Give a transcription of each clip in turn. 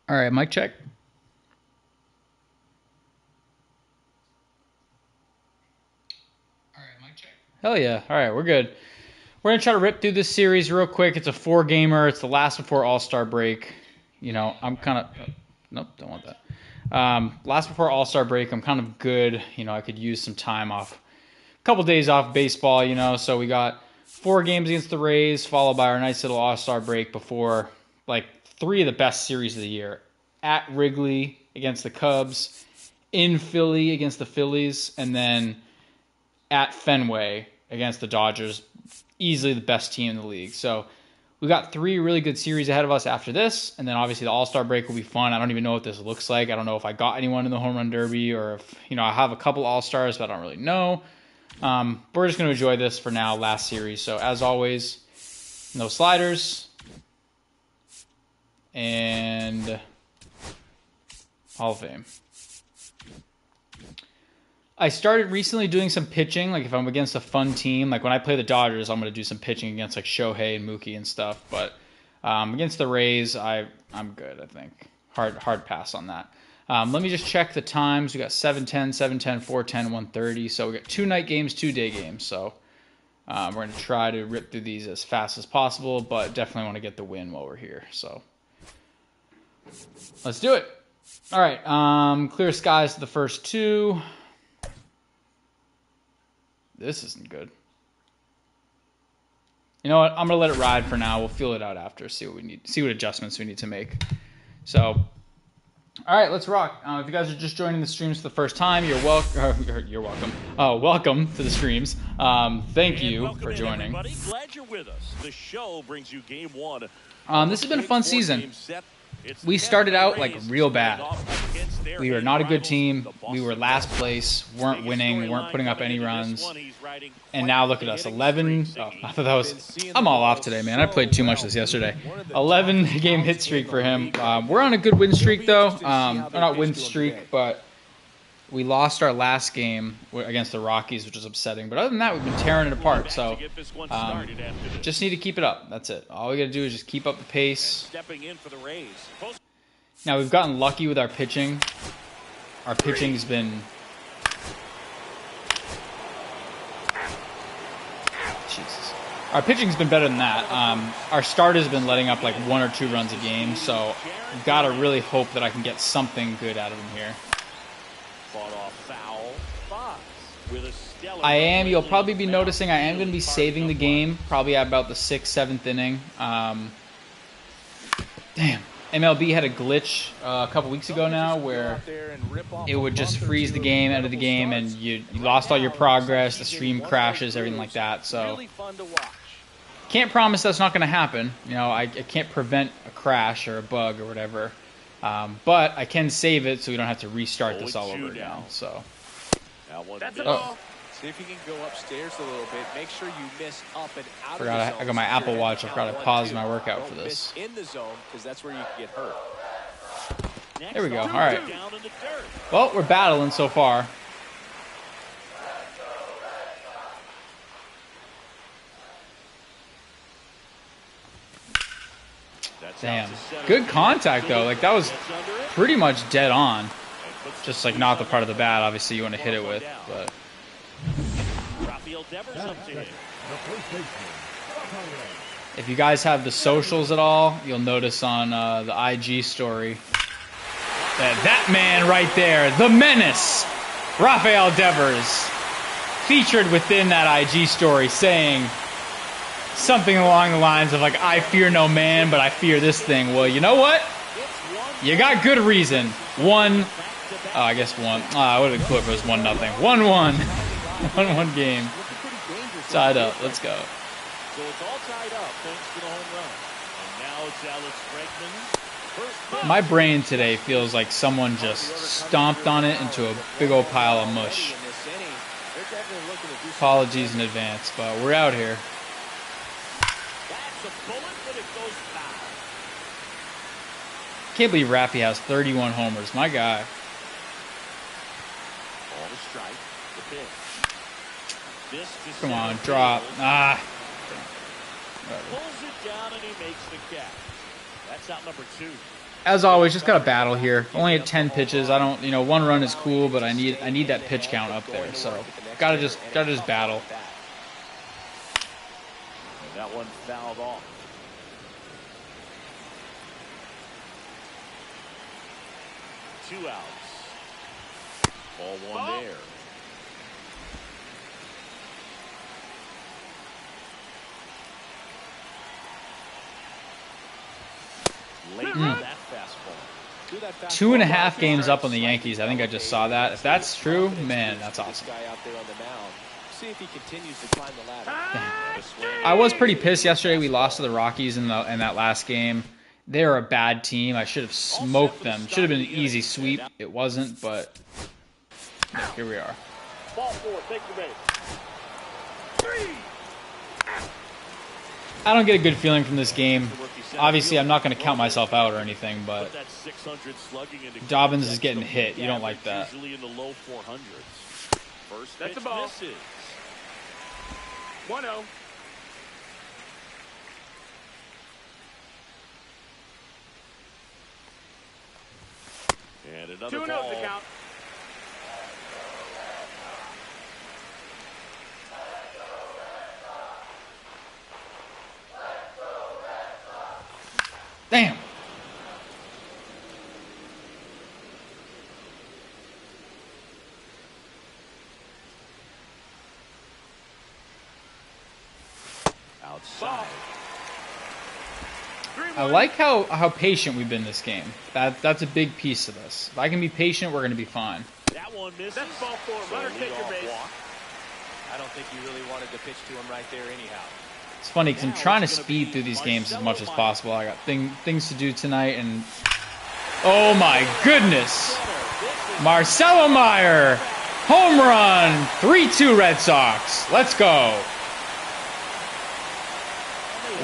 All right, mic check. All right, mic check. Hell yeah. All right, we're good. We're going to try to rip through this series real quick. It's a 4-gamer. It's the last before All-Star break. You know, I'm kind of... nope, don't want that. Last before All-Star break, I'm kind of good. You know, I could use some time off. A couple days off baseball, you know. So we got 4 games against the Rays, followed by our nice little All-Star break before, like, 3 of the best series of the year. At Wrigley against the Cubs, in Philly against the Phillies, and then at Fenway against the Dodgers. Easily the best team in the league. So we got 3 really good series ahead of us after this, and then obviously the All-Star break will be fun. I don't even know what this looks like. I don't know if I got anyone in the Home Run Derby or if, you know, I have a couple All-Stars, but I don't really know. We're just going to enjoy this for now, last series. So as always, no sliders. And Hall of Fame. I started recently doing some pitching, like if I'm against a fun team. Like when I play the Dodgers, I'm going to do some pitching against like Shohei and Mookie and stuff. But against the Rays, I'm good, I think. Hard pass on that. Let me just check the times. We got 7:10, 7:10, 4:10, 1:30. So we got 2 night games, 2 day games. So we're going to try to rip through these as fast as possible, but definitely want to get the win while we're here. So let's do it. All right, clear skies to the first 2. This isn't good. You know what? I'm gonna let it ride for now. We'll feel it out after. See what adjustments we need to make. So, all right, let's rock. If you guys are just joining the streams for the first time, you're welcome. You're welcome. Welcome to the streams. Thank you for joining. Glad you're with us. The show brings you game 1. This has been a fun season. We started out like real bad. We were not a good team. We were last place, weren't winning, weren't putting up any runs. And now look at us, 11. Oh, I thought that was... I'm all off today, man. I played too much this yesterday. 11-game hit streak for him. We're on a good win streak, though. Not win streak, but we lost our last game against the Rockies, which is upsetting. But other than that, we've been tearing it apart. So just need to keep it up. That's it. All we got to do is just keep up the pace. Now, we've gotten lucky with our pitching. Our pitching's been... Jesus. Our pitching's been better than that. Our starters have been letting up like 1 or 2 runs a game. So we've got to really hope that I can get something good out of him here. You'll probably be noticing I am going to be saving the game, probably at about the 6th, 7th inning. Damn. MLB had a glitch a couple weeks ago now where it would just freeze the game, end of the game, and you lost all your progress, the stream crashes, everything like that. So can't promise that's not going to happen. You know, I can't prevent a crash or a bug or whatever. But I can save it so we don't have to restart this all over again. So. See if you can go upstairs a little bit. Make sure you miss up and out of the zone. I got my Apple Watch. I forgot to pause my workout for this. In the zone, because that's where you can get hurt. There we go. All right. Well, we're battling so far. Damn. Good contact, though. Like, that was pretty much dead on. Just, like, not the part of the bat, obviously, you want to hit it with. But... if you guys have the socials at all, you'll notice on the IG story that man right there, the menace, Rafael Devers, featured within that IG story saying something along the lines of like, I fear no man, but I fear this thing. Well, you know what? You got good reason. I guess 1. I would have been cool if it was 1-0. 1-1. 1-1 game. Tied up. Let's go. So it's all tied up thanks to the home run. And now it's Alex Bregman. My brain today feels like someone just stomped on it into a big old pile of mush. Apologies in advance, but we're out here. Can't believe Raffy has 31 homers. My guy. Come on, drop. Pulls it down and he makes the catch. That's out number 2. as always, just got a battle here. Only at 10 pitches. I don't, one run is cool, but I need that pitch count up there. So gotta just battle. And that one fouled off. Two outs. Ball one there. Late that fastball. 2.5 games up on the Yankees. I think I just saw that. If that's true, man, that's awesome. I was pretty pissed yesterday. We lost to the Rockies in that last game. They're a bad team. I should have smoked them. Should have been an easy sweep. It wasn't, but yeah, here we are. Ball four, take the base. I don't get a good feeling from this game. Obviously, I'm not going to count myself out or anything, but Dobbins is getting hit. You don't like that. That's a ball. 1-0. And another 2-0 ball. to count. Damn. Outside. I like how patient we've been this game. That's a big piece of this. If I can be patient, we're going to be fine. That one misses. That's ball four. So Runner take your leadoff base. walk. I don't think you really wanted to pitch to him right there anyhow. It's funny because I'm trying to speed through these games as much as possible. I got things to do tonight, and oh my goodness, Marcelo Meyer, home run, 3-2 Red Sox. Let's go.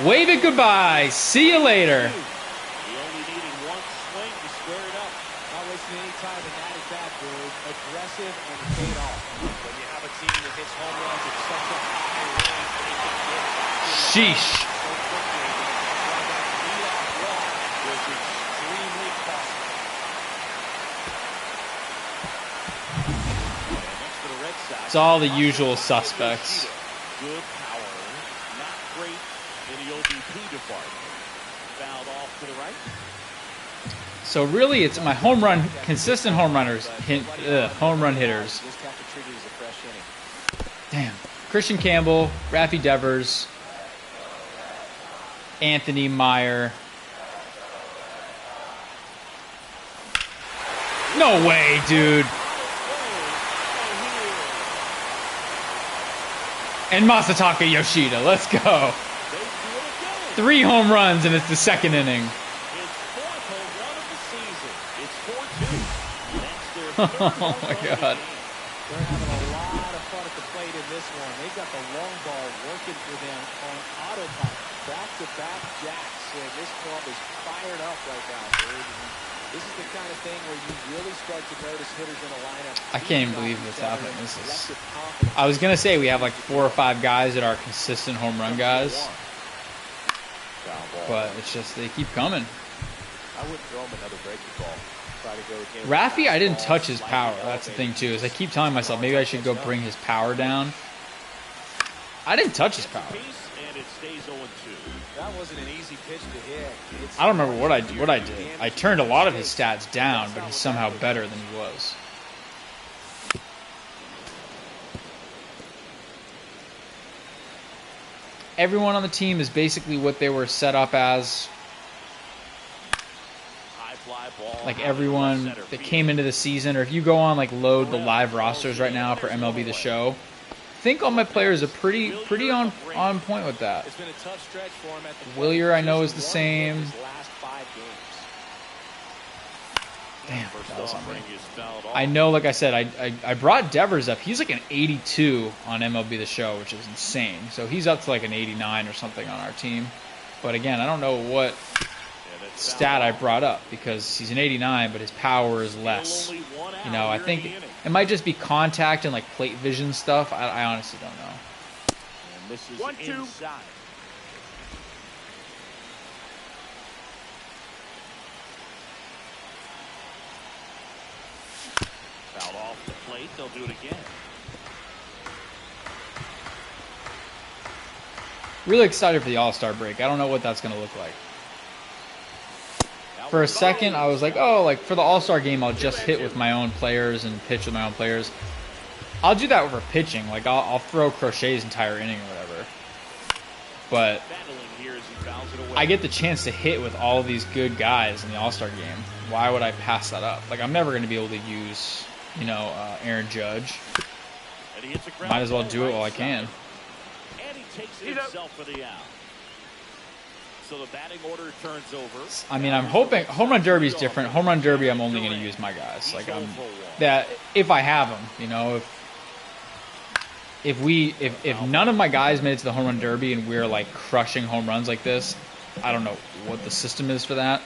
Wave it goodbye. See you later. He only needed one swing to square it up. Not wasting any time, and that is that, dude. Aggressive and it paid off. When you have a team that hits home runs at such a high rate, they can get back in the Sheesh. so quickly. That leadoff walk was extremely costly. And next for the Red Sox, It's all the usual suspects. Good power, not great in the OBP department. Fouled off to the right. So really, it's my consistent home run hitters. Just have to treat it as a fresh inning. Damn. Christian Campbell, Raffy Devers, Anthony Meyer. No way, dude. And Masataka Yoshida. Let's go. 3 home runs, and it's the second inning. His fourth home run of the season. It's 4-2. That's their third Oh home my run of the God. game. They're having a lot of fun at the plate in this one. They've got the long ball working for them on autopilot. Back-to-back jacks. And this club is fired up right now, dude. And this is the kind of thing where you really start to notice hitters in a lineup. I can't even believe this happened. I was gonna say we have like 4 or 5 guys that are consistent home run guys, but it's just they keep coming. I wouldn't throw him another breaking ball. Try to go again. Raffy, I didn't touch his power. That's the thing too. Is I keep telling myself maybe I should go bring his power down. I didn't touch his power. And it stays 0-2. That wasn't an easy pitch to hit. I don't remember what I did. I turned a lot of his stats down, but he's somehow better than he was. Everyone on the team is basically what they were set up as. High fly ball. Like everyone that came into the season, or if you go on like load the live rosters right now for MLB The Show, I think all my players are pretty on point with that. It's been a tough stretch for him at the Willier, I know, is the same. his last 5 games. Damn, First that was offering something. is fouled off. I know, like I said, I brought Devers up. He's like an 82 on MLB The Show, which is insane. So he's up to like an 89 or something on our team. But again, I don't know what stat I brought up because he's an 89, but his power is less. You know, I think it might just be contact and like plate vision stuff. I honestly don't know. And this is 1-2. inside. Fouled off the plate. They'll do it again. Really excited for the All-Star break. I don't know what that's going to look like. For a second, I was like, oh, like for the All-Star game, I'll just hit with my own players and pitch with my own players. I'll do that for pitching. Like, I'll throw Crochet's entire inning or whatever. But I get the chance to hit with all of these good guys in the All-Star game. Why would I pass that up? Like, I'm never going to be able to use, you know, Aaron Judge. Might as well do it while I can. And he takes it himself for the out. So the batting order turns over. I mean, I'm hoping Home Run Derby is different. Home Run Derby, I'm only going to use my guys. Like, that if I have them, you know, if none of my guys made it to the Home Run Derby and we're like crushing home runs like this, I don't know what the system is for that.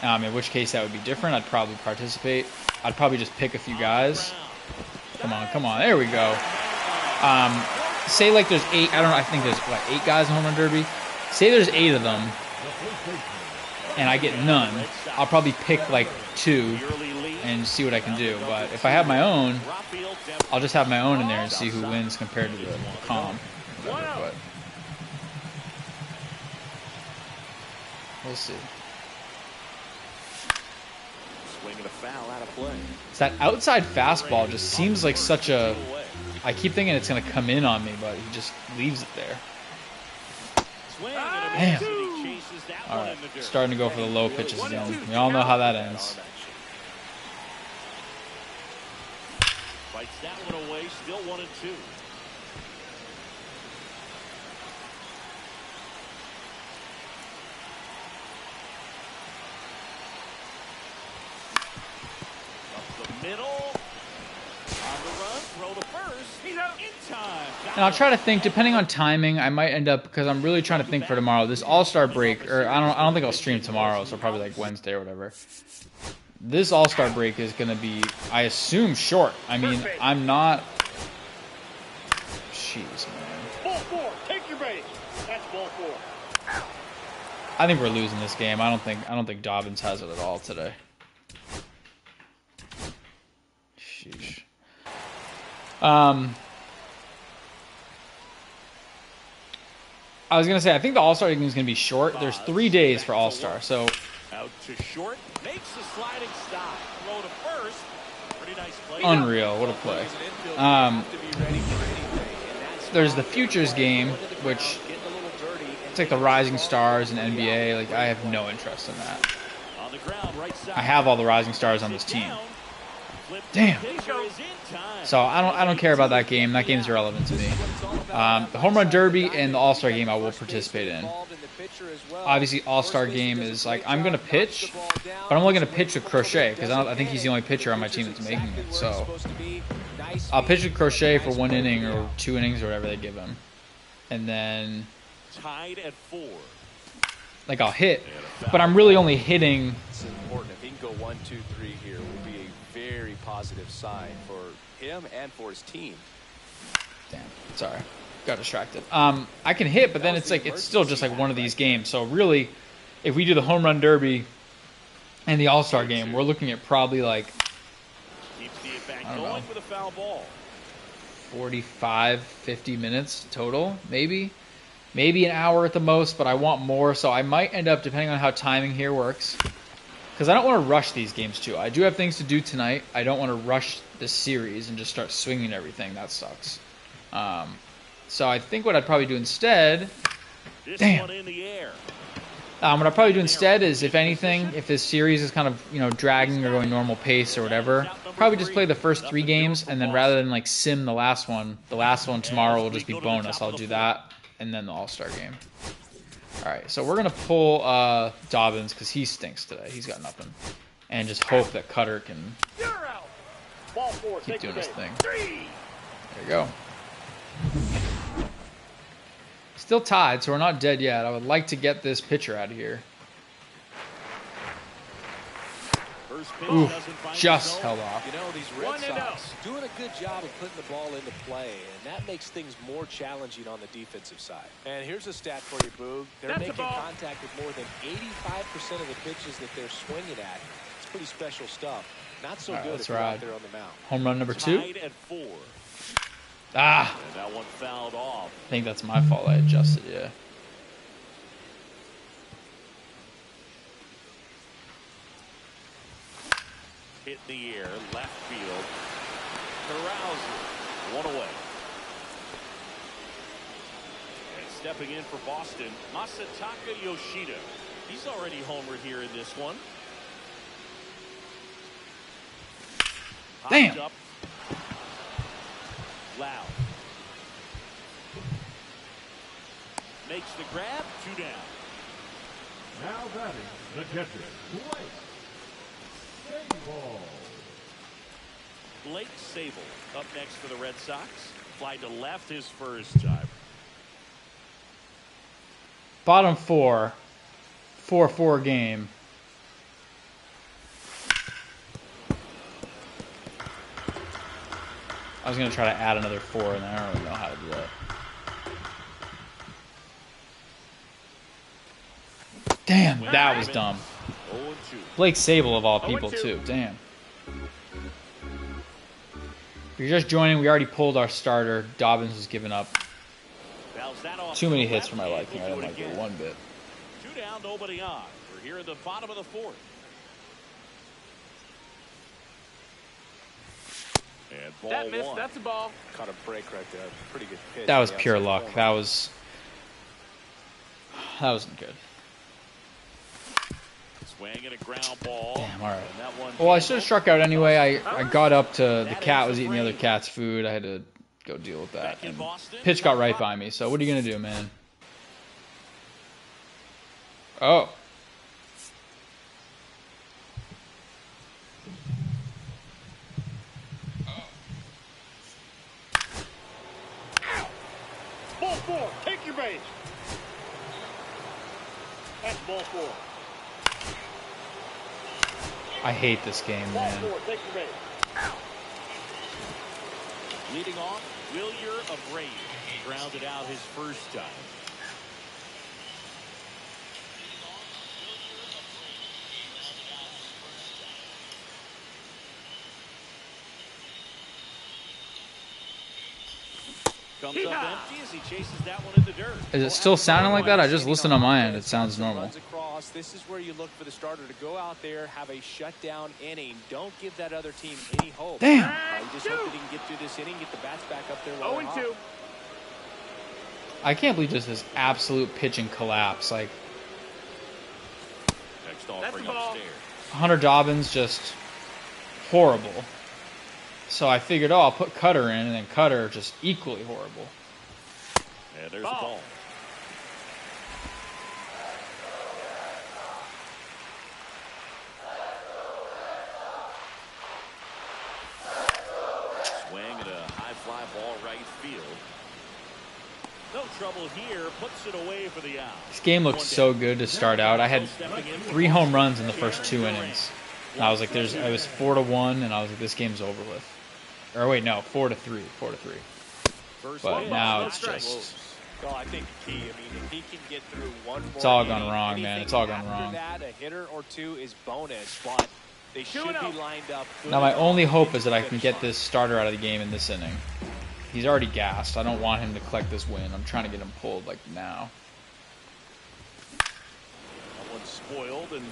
In which case that would be different. I'd probably participate. I'd probably just pick a few guys. Come on, there we go. Say like there's 8. I don't know. I think there's like 8 guys in Home Run Derby. Say there's 8 of them, and I get none. I'll probably pick like 2 and see what I can do. But if I have my own, I'll just have my own in there and see who wins compared to the comp. But we'll see. Swinging a foul out of play. So that outside fastball just seems like such a. I keep thinking it's going to come in on me, but he just leaves it there. Damn. All right, starting to go for the low pitches again. We all know how that ends. Fights that one away, still 1-2. Up the middle. On the run, throw to first. He's out in time. And I'll try to think, depending on timing, I might end up, because I'm really trying to think for tomorrow. This All-Star break, or I don't think I'll stream tomorrow, so probably like Wednesday or whatever. This All-Star break is going to be, I assume, short. I mean, I'm not. Jeez, man. Ball 4. Take your bait. That's ball 4. I think we're losing this game. I don't think Dobbins has it at all today. Sheesh. I was gonna say I think the All-Star game is gonna be short. There's 3 days for All-Star, so out to short, makes the sliding stop. Throw to first. Pretty nice play. Unreal, what a play. There's the Futures game, which it's like the Rising Stars and NBA. Like, I have no interest in that. On the ground, right side. I have all the Rising Stars on this team. Damn. So I don't care about that game. That game's irrelevant to me. The Home Run Derby and the All-Star game I will participate in. Obviously, All-Star game is like, I'm going to pitch, but I'm only going to pitch with Crochet because I think he's the only pitcher on my team that's making it. So I'll pitch with Crochet for 1 inning or 2 innings or whatever they give him. And then tied at 4. Like, I'll hit, but I'm really only hitting. It's important. If he can go 1, 2, 3 here, will be a very positive sign for him and for his team. Damn, sorry, got distracted. I can hit, but then it's like it's still just like one of these games. So really, if we do the Home Run Derby and the All-Star game, we're looking at probably like, I don't know, 45, 50 minutes total, maybe an hour at the most. But I want more, so I might end up, depending on how timing here works. Because I don't want to rush these games, too. I do have things to do tonight. I don't want to rush this series and just start swinging everything. That sucks. So I think what I'd probably do instead... Damn. What I'd probably do instead is, if anything, if this series is kind of, you know, dragging or going normal pace or whatever, probably just play the first 3 games, and then rather than, like, sim the last one tomorrow will just be bonus. I'll do that, and then the All-Star game. All right, so we're going to pull Dobbins because he stinks today. He's got nothing. And just hope that Cutter can keep doing his thing. There you go. Still tied, so we're not dead yet. I would like to get this pitcher out of here. Oof, just held off. You know, these Red Sox doing a good job of putting the ball into play, and that makes things more challenging on the defensive side. And here's a stat for you, Boog. They're making contact with more than 85% of the pitches that they're swinging at. It's pretty special stuff. Not so All right, good let's if you're out ride. there on the mound. Home run number 2. Tied at 4. Ah, And that one fouled off. I think that's my fault. I adjusted, yeah. Hit in the air, left field. Carouser, 1 away. And stepping in for Boston, Masataka Yoshida. He's already homered here in this one. Damn. Popped up. Loud. Makes the grab, 2 down. Now batting the catcher, Blake Sable. Blake Sable up next for the Red Sox. Fly to left his first time. Bottom 4. 4-4 game. I was going to try to add another 4 in there. I don't really know how to do that. Damn, that was dumb. 0-2. Blake Sable of all people, too. Damn. If you're just joining, we already pulled our starter. Dobbins was giving up. Fouls that off Too to many the hits for my left. liking. I We'll didn't do like it it again. one bit. 2 down, nobody on. We're here at the bottom of the 4th. And ball That missed. 1. That's a ball. Caught a break right there. Pretty good pitch. That was on the pure outside luck. corner. That wasn't good. Swing and a ground ball. Damn, all right. And that one Well, I should have struck out anyway. I got up to the cat was eating the other cat's food. I had to go deal with that. Back in And Boston. pitch got right by me. So what are you gonna do, man? Oh. Ball 4. Take your base. That's ball 4. I hate this game, Ball man. 4. Take your base. Leading off, Wilyer Abreu grounded out his first time. Comes up empty as he chases that one in the dirt. Is it still sounding like that? I just listened on my end. It sounds normal. Runs across. This is where you look for the starter to go out there, have a shutdown inning. Don't give that other team any hope. Damn. You just hope that he can get through this inning, get the bats back up there. 0-2. I can't believe just this absolute pitching collapse. Like Next offering upstairs. Hunter Dobbins just horrible. So I figured, oh, I'll put Cutter in, and then Cutter just equally horrible. And there's the ball. Swing and a high fly ball right field. No trouble here. Puts it away for the out. This game looked so good to start out. I had 3 home runs in the first 2 innings. And I was like, it was 4-1, and I was like, this game's over with. Or wait, no, 4-3, 4-3. But now it's just, Well, I think the key, if he can get through one more it's all gone inning, wrong, man. anything It's all gone after wrong. that, a hitter or 2 is bonus, but they should be lined up. Now my only hope is that I can get this starter out of the game in this inning. He's already gassed. I don't want him to collect this win. I'm trying to get him pulled like now. That one's spoiled and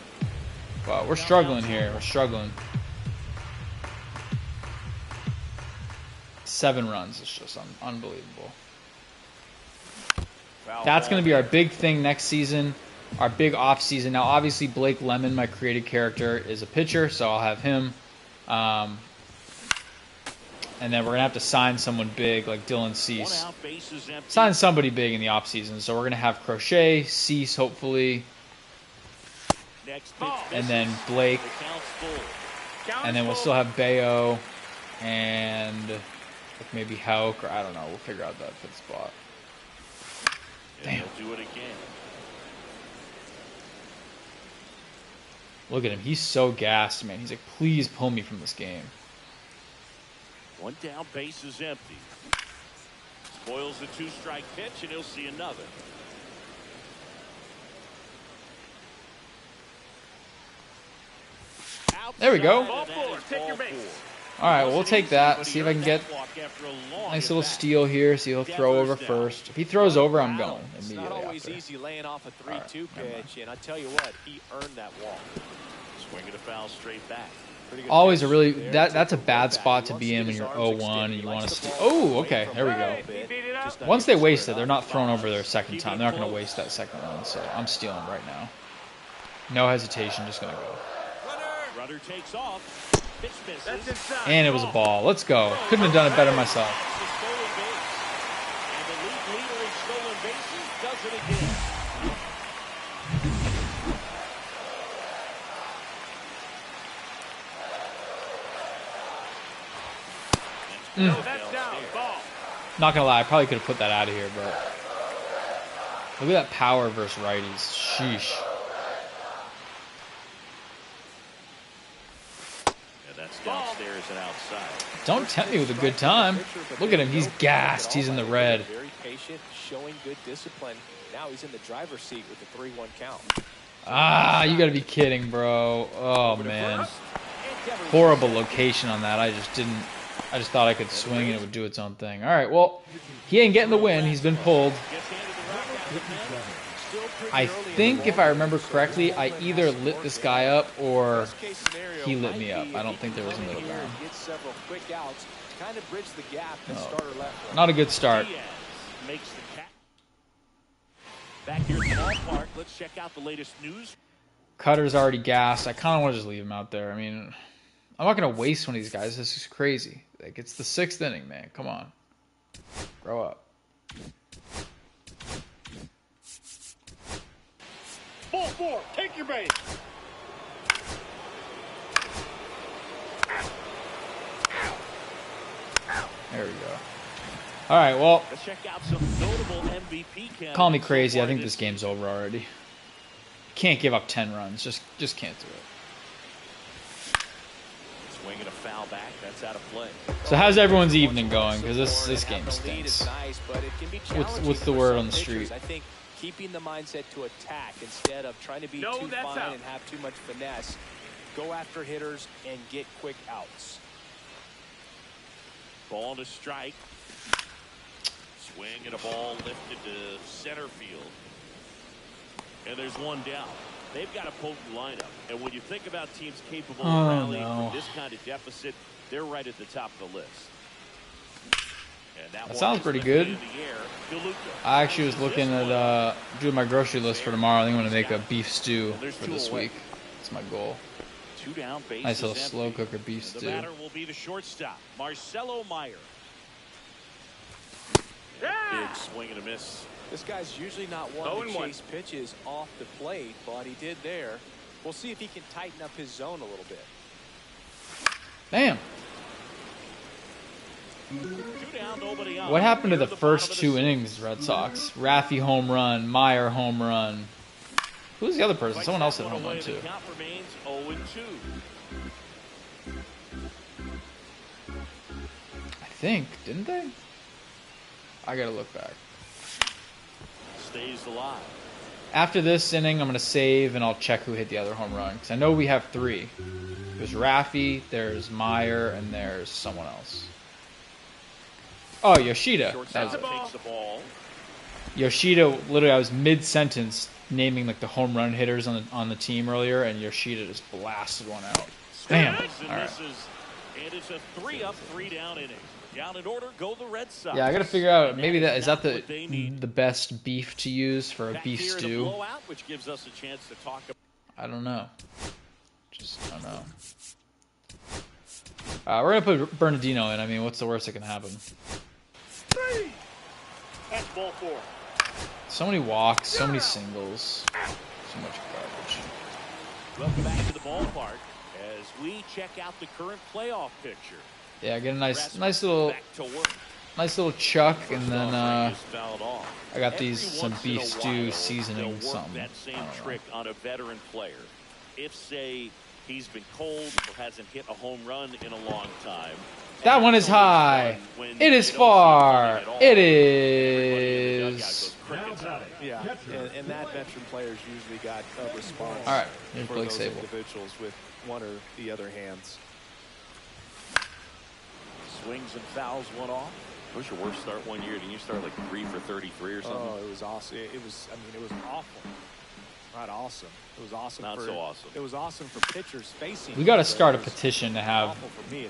But we're struggling here. We're struggling. 7 runs. It's just unbelievable. That's going to be our big thing next season, our big off season. Now, obviously, Blake Lemon, my created character, is a pitcher, so I'll have him. And then we're going to have to sign someone big like Dylan Cease. 1 out, base is empty. Sign somebody big in the off season. So we're going to have Crochet, Cease, hopefully, Next pitch and then misses. Blake. The count's full. And then we'll still have Bayo and like maybe Hauk, or I don't know. We'll figure out that fifth spot. And Damn. he'll do it again. Look at him. He's so gassed, man. He's like, please pull me from this game. 1 down, base is empty. Spoils the 2-strike pitch, and he'll see another. There we go. Outside, and that is Ball 4. All right, we'll take that. See if I can get a nice little steal here. See if he'll throw over first. If he throws over, I'm going It's immediately not always after. easy laying off a 3-2 All right, never mind. pitch, and I tell you what, he earned that walk. Swinging a foul straight back. Pretty good Always pitch a really there. that's a Took bad the spot back. to He be in wants when to you're get his arms 0-1 and extended. you He want to likes the steal. ball Oh, away okay, from there we home go. a bit. Just not Once they getting waste squared it, they're up. not throwing over their second time. They're not going to waste that second run, so I'm stealing right now. No hesitation, just going to go. Runner takes off. Pitch misses. And it was a ball. Let's go. Couldn't have done it better myself. That's a stolen base. And the league leader in stolen bases does it again. That's down. Ball. Not going to lie, I probably could have put that out of here, but look at that power versus righties. Sheesh. And that's downstairs and outside. Don't tempt me with a good time. Look at him. He's gassed. He's in the red. Very patient, showing good discipline. Now he's in the driver's seat with the 3-1 count. Ah, you got to be kidding, bro. Oh, man. Horrible location on that. I just thought I could swing and it would do its own thing. All right, well, he ain't getting the win. He's been pulled. I think, if I remember correctly, I either lit this guy up or he lit me up. I don't think there was a middle ground. Get several quick outs to kind of bridge the gap that starter left one. Not a good start. Diaz makes the catch. Back here at the ballpark, let's check out the latest news. Cutter's already gassed. I kind of want to just leave him out there. I mean, I'm not going to waste one of these guys. This is crazy. Like, it's the 6th inning, man. Come on. Grow up. Ball 4, take your base. There we go. All right, well, Let's check out some notable MVP candidates. call me crazy. so I far think this game's over already. Can't give up 10 runs. Just can't do it. Swinging a foul back, that's out of play. So how's everyone's evening going? Because this game stinks. What's the word on the street? I think keeping the mindset to attack instead of trying to be too fine and have too much finesse. Go after hitters and get quick outs. Ball to strike. Swing and a ball lifted to center field. And there's one down. They've got a potent lineup. And when you think about teams capable of rallying from this kind of deficit, they're right at the top of the list. And that sounds pretty good. in the air. I actually was looking at doing my grocery list for tomorrow. I think I'm going to make a beef stew for this week. That's my goal. 2 down, bases Nice little empty. slow cooker beef The stew. batter will be the shortstop, Marcelo Meyer. Big swing and a miss. This guy's usually not one to chase pitches off the plate, but he did there. We'll see if he can tighten up his zone a little bit. Damn. 2 down, nobody on. What happened to the Near first bottom of 2 the innings, Red Sox? Raffy home run, Meyer home run. Who's the other person? Someone else hit home run too. The count remains 0-2. I think, didn't they? I gotta look back. Stays alive. After this inning, I'm gonna save and I'll check who hit the other home run because I know we have 3. There's Raffy, there's Meyer, and there's someone else. Oh, Yoshida. That was it. Takes the ball. Yoshida, literally, I was mid-sentence naming like the home run hitters on the team earlier, and Yoshida just blasted one out. Damn. Swings and All right. misses. And it's a 3-up, 3-down inning. Down in order, go the Red Sox. Yeah, I gotta figure out maybe that is that What they need. the best beef to use for a Back beef here in a stew. blowout, which gives us a chance to talk about. I don't know. I don't know. We're gonna put Bernardino in. I mean, what's the worst that can happen? That's ball 4. So many walks, so many singles, so much garbage. Welcome back to the ballpark as we check out the current playoff picture. Yeah, get a nice little Back to work. chuck, and then Is fouled off. I got these Every some once in beef a stew while, seasoning they'll work something. that I same don't know. trick on a veteran player. If, say, he's been cold or hasn't hit a home run in a long time. That one is high. It is far. It is. Yeah, and that veteran player's usually got a response All right, here's for Blake those Sable. individuals with one or the other hands. Swings and fouls one off. What was your worst start one year? Didn't you start like 3 for 33 or something? Oh, it was awesome. It was awful. Not awesome. It was awesome. Not so awesome. It was awesome for pitchers facing. We got to start a petition to have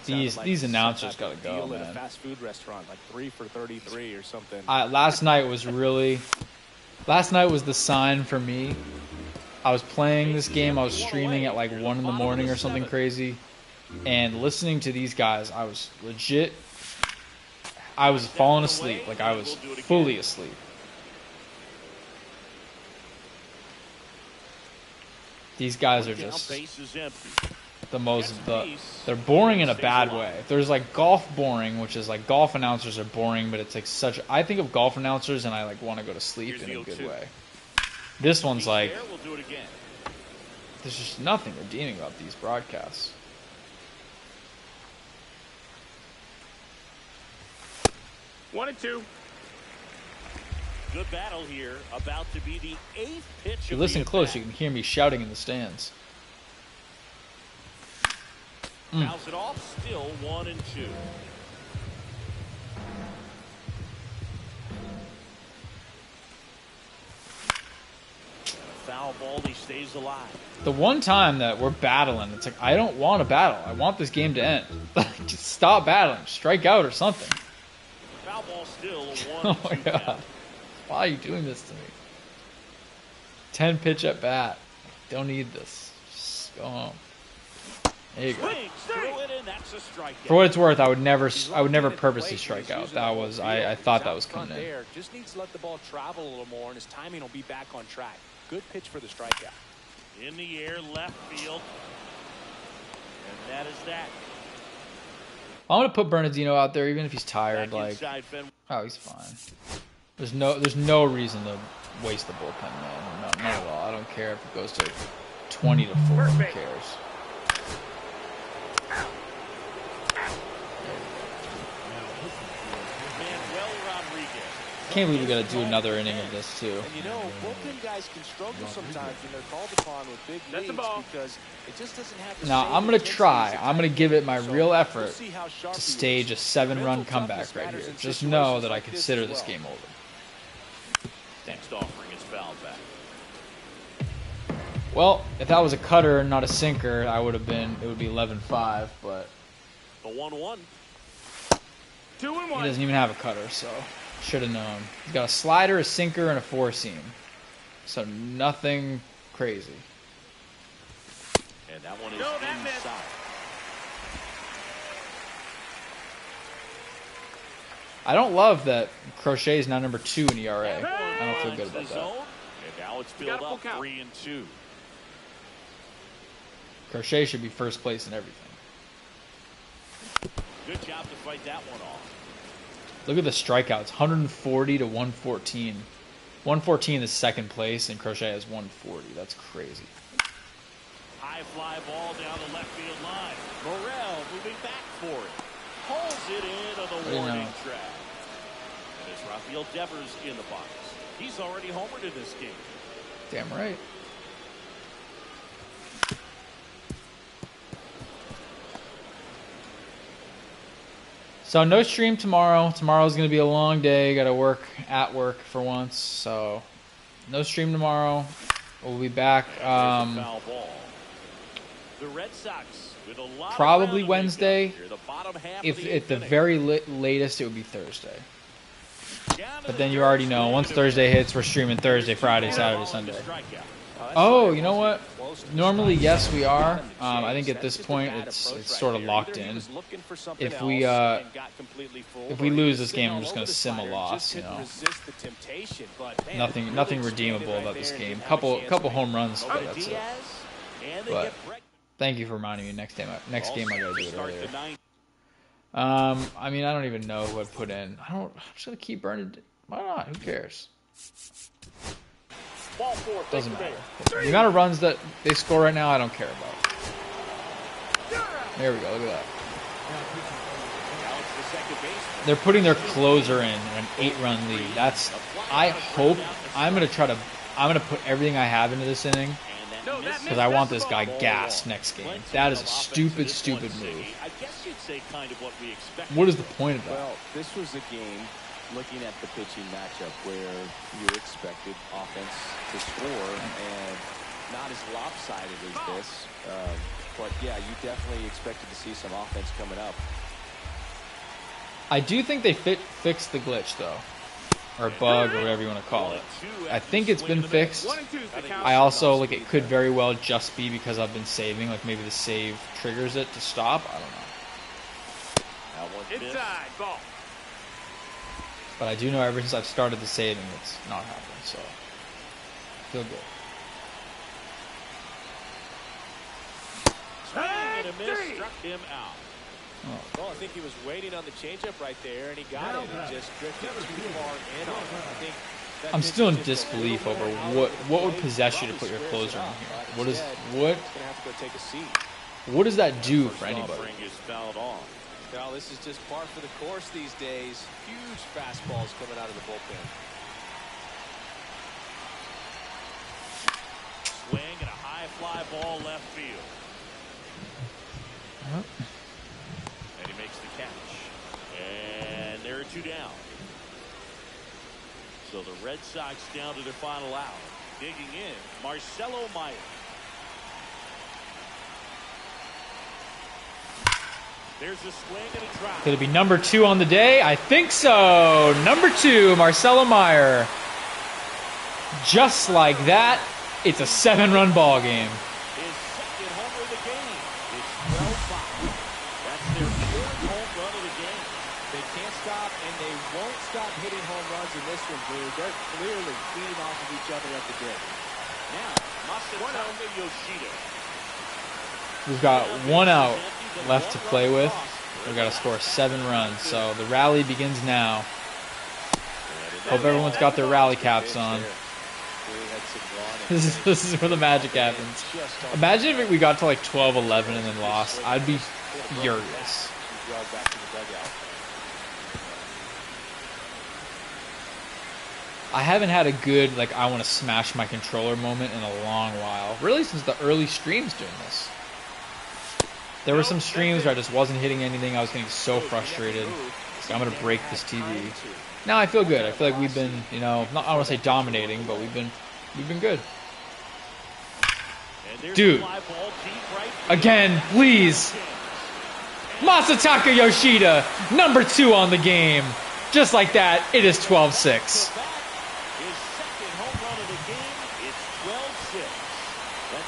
these announcers got to go, deal man. at a fast food restaurant, like 3 for 33 or something. Last night was the sign for me. I was playing this game. I was streaming at like 1 in the morning or something crazy, and listening to these guys, I was legit. I was falling asleep. Like I was fully asleep. These guys are just they're boring in a bad way. There's like golf boring, which is like golf announcers are boring, but it's like I think of golf announcers and I like want to go to sleep in a good way. This one's like, there's just nothing redeeming about these broadcasts. One and two. Good battle here. About to be the 8th pitch. If you listen close, you can hear me shouting in the stands. Fouls it off. Still 1 and 2. Foul ball. He stays alive. The one time that we're battling, it's like I don't want to battle. I want this game to end. Just stop battling. Strike out or something. Foul ball still a 1 Oh my 2 god. count. Why are you doing this to me? 10 pitch at bat. Don't need this. Just go home. There you go. Swings through it, and that's a strikeout. For what it's worth, I would never purposely strike out. That was I thought that was coming in. Just needs to let the ball travel a little more, and his timing will be back on track. Good pitch for the strikeout. In the air, left field. And that is that. I'm gonna put Bernardino out there, even if he's tired. Back Like, inside Fenway. oh, he's fine. There's no reason to waste the bullpen, man. None at all. I don't care if it goes to 20 to 4. Who cares? Can't believe we got to do another inning of this too. And you know, bullpen guys can struggle sometimes when they're called upon with big leads because it just doesn't have the Now same I'm gonna intensity try. as a I'm gonna tight give end. it my So real we'll effort see how sharp to he is. stage a 7-run Mental comeback toughness right matters here. in Just know situations that I like this consider as this well. game over. Next offering is fouled back. Well, if that was a cutter and not a sinker, it would be 11-5, but The 1-1. 2 and he 1. doesn't even have a cutter, so should have known. He's got a slider, a sinker, and a 4-seam. So nothing crazy. And that one is No, that missed. inside. I don't love that Crochet is now number 2 in ERA. I don't feel good about that. Zone, and now it's got filled a full up count. 3 and 2. Crochet should be first place in everything. Good job to fight that one off. Look at the strikeouts, 140 to 114. 114 is second place, and Crochet has 140. That's crazy. High fly ball down the left field line. Morrell moving back for it. Pulls it in on the warning track. And it's Rafael Devers in the box. He's already homered in this game. Damn right. So no stream tomorrow. Tomorrow's going to be a long day. Got to work at work for once. So no stream tomorrow. We'll be back Foul ball. The Red Sox with a lot probably of Wednesday. here, the bottom half If of the at the inning. very latest, it would be Thursday. But then you already know, once Thursday hits, we're streaming Thursday, Friday, Saturday, Sunday. Oh, you know what? Normally, yes, we are. I think at this point, it's sort of locked in. If we lose this game, I'm just gonna sim a loss. You know, nothing redeemable about this game. Couple home runs, but that's it. But thank you for reminding me. Next game, I gotta do it earlier. I mean, I don't even know who I'd put in. I'm just gonna keep burning. Why not? Who cares? Doesn't matter. The amount of runs that they score right now, I don't care about. There we go. Look at that. They're putting their closer in an 8-run lead. I hope I'm gonna put everything I have into this inning because I want this guy gassed next game. That is a stupid move. say kind of what we expected. What is the point of that? Well, this was a game looking at the pitching matchup where you expected offense to score and not as lopsided as this. But yeah, you definitely expected to see some offense coming up. I do think they fixed the glitch though, or bug, or whatever you want to call it. I think it's been fixed. 1 and 2's the count. I also, like, it could very well just be because I've been saving, like maybe the save triggers it to stop. I don't know. That one's missed. Inside, ball. But I do know ever since I've started the saving, it's not happened, so I feel good. Swing and a miss, struck him out. Well, I think he was waiting on the changeup right there, and he got it and just drifted too far in on it. I think that I'm still in pitch is just a disbelief little over bit out what of the would play. possess you to Probably put your squares closer it in up, here. but What is instead, what he's gonna have to go take a seat. what does that do for First anybody? offering is fouled off. Well, this is just par for the course these days. Huge fastballs coming out of the bullpen. Swing and a high fly ball left field. And he makes the catch. And there are 2 down. So the Red Sox down to their final out. Digging in, Marcelo Meyer. There's a swing and a drive. Could it be number 2 on the day? I think so. Number 2, Marcelo Meyer. Just like that, it's a 7-run ball game. His second homer of the game. It's 12-5. That's their 4th home run of the game. They can't stop, and they won't stop hitting home runs in this one, Drew. They're clearly feeding off of each other at the dick. Now, Masataka Yoshida. We've got 1 out left to play with. We've got to score 7 runs, so the rally begins now. Hope everyone's got their rally caps on. This is where the magic happens. Imagine if we got to like 12-11 and then lost. I'd be furious. I haven't had a good, like, I want to smash my controller moment in a long while. Really, since the early streams doing this. There were some streams where I just wasn't hitting anything. I was getting so frustrated. So I'm going to break this TV. Now I feel good. I feel like we've been, you know, not, I don't want to say dominating, but we've been good. Dude. Again, please. Masataka Yoshida, number 2 on the game. Just like that, it is 12-6.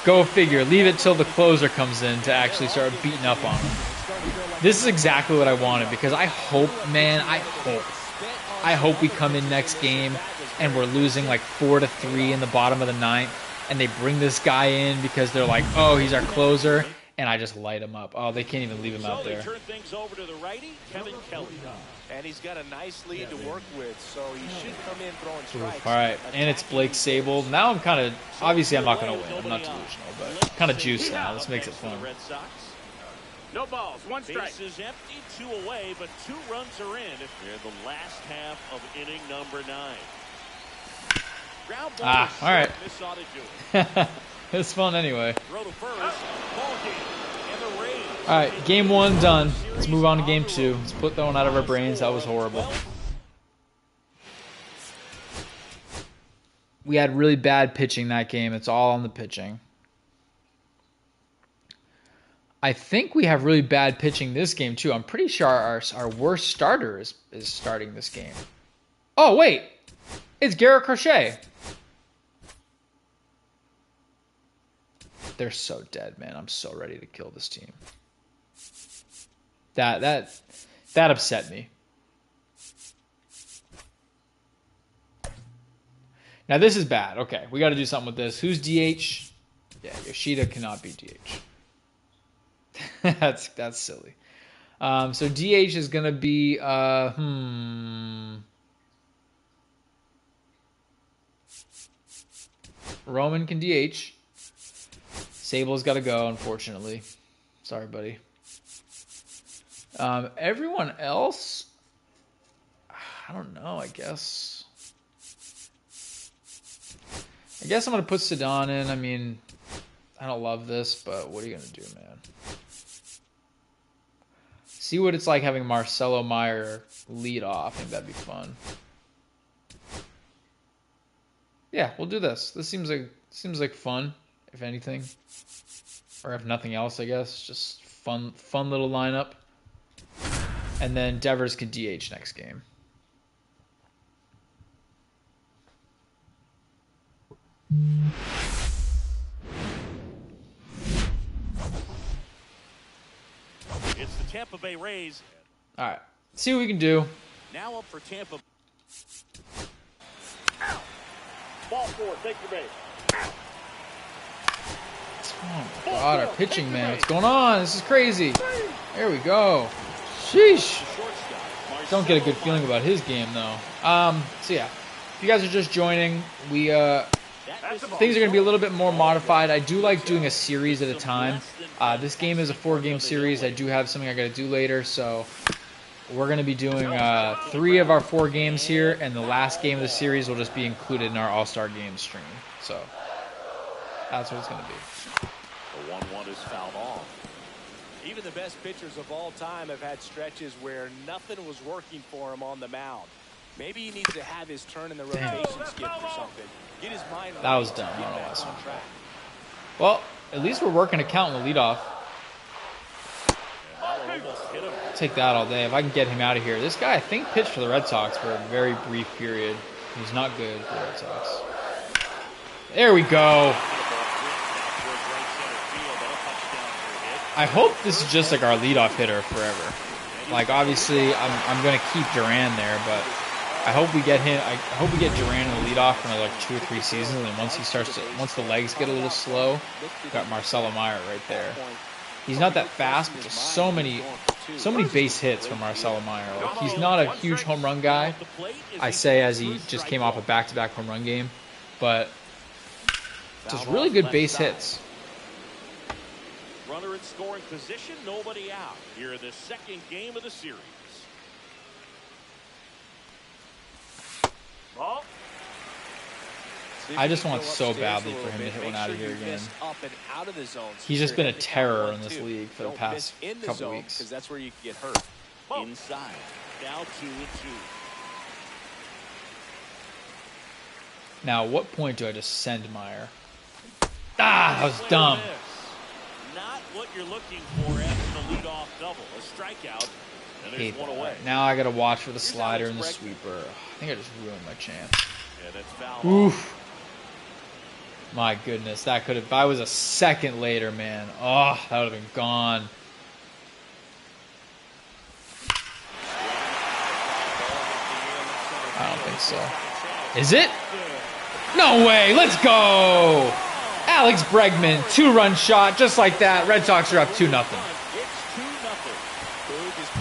Go figure. Leave it till the closer comes in to actually start beating up on him. This is exactly what I wanted because I hope, man, I hope we come in next game and we're losing like 4-3 in the bottom of the 9th and they bring this guy in because they're like, oh, he's our closer, and I just light him up. Oh, they can't even leave him out there. Turn things over to the righty, Kevin Kelly. And he's got a nice lead to work with, so he should come in throwing strikes. All right, and it's Blake Sable. Now I'm kind of, obviously I'm not going to win. I'm not delusional, but kind of juiced now. This makes it fun. No balls, 1 strike. Base is empty, 2 away, but 2 runs are in. They're the last half of inning number 9. Ground ball all right. This ought to do it. It's fun anyway. Throw to first. Ball game. And the Rays. All right, game 1 done. Let's move on to game 2. Let's put that one out of our brains. That was horrible. We had really bad pitching that game. It's all on the pitching. I think we have really bad pitching this game too. I'm pretty sure our worst starter is starting this game. Oh, wait. It's Garrett Crochet. They're so dead, man. I'm so ready to kill this team. That upset me. Now this is bad. Okay, we got to do something with this. Who's DH? Yeah, Yoshida cannot be DH. that's silly. So DH is gonna be Roman can DH. Sable's got to go, unfortunately. Sorry, buddy. Everyone else, I don't know. I guess I'm gonna put Sedan in. I mean, I don't love this, but what are you gonna do, man? See what it's like having Marcelo Meyer lead off. I think that'd be fun. Yeah, we'll do this. This seems like fun, if anything. Or if nothing else, I guess. Just fun little lineup. And then Devers can DH next game. It's the Tampa Bay Rays. All right. See what we can do. Now up for Tampa. Ball 4, take your base. Oh my God, our pitching, man. What's going on? This is crazy. There we go. Sheesh. Don't get a good feeling about his game, though. So yeah, if you guys are just joining, things are going to be a little bit more modified. I do like doing a series at a time. This game is a 4-game series. I do have something I got to do later, so we're going to be doing 3 of our 4 games here, and the last game of the series will just be included in our All-Star Games stream. So that's what it's going to be. The 1-1 is fouled off. Even the best pitchers of all time have had stretches where nothing was working for him on the mound. Maybe he needs to have his turn in the rotation skip or something. Get his mind right. That was dumb. I don't know why I swung. Well, at least we're working to count in the leadoff. Take that all day. If I can get him out of here. This guy, I think, pitched for the Red Sox for a very brief period. He's not good for the Red Sox. There we go. I hope this is just like our leadoff hitter forever. Like, obviously, I'm going to keep Duran there, but I hope we get him. I hope we get Duran in the leadoff for like 2 or 3 seasons, and once once the legs get a little slow, got Marcelo Meyer right there. He's not that fast, but just so many base hits from Marcelo Meyer. Like, he's not a huge home run guy, I say, as he just came off a back-to-back home run game, but just really good base hits. Runner in scoring position, nobody out. Here in the second game of the series. Ball. I just want so badly for him to hit one out of here again. He's just been a terror in this league for the past couple weeks. Because that's where you get hurt. Inside. Now 2-2. Now, what point do I just send Meyer? Ah, that was dumb. Not what you're looking for after the leadoff double. A strikeout. And there's one away. Now I got to watch for the slider and the sweeper. I think I just ruined my chance. And it's fouled. Oof. My goodness, that could have. If I was a second later, man. Oh, that would have been gone. I don't think so. Is it? No way. Let's go. Alex Bregman, 2-run shot, just like that. Red Sox are up 2-0.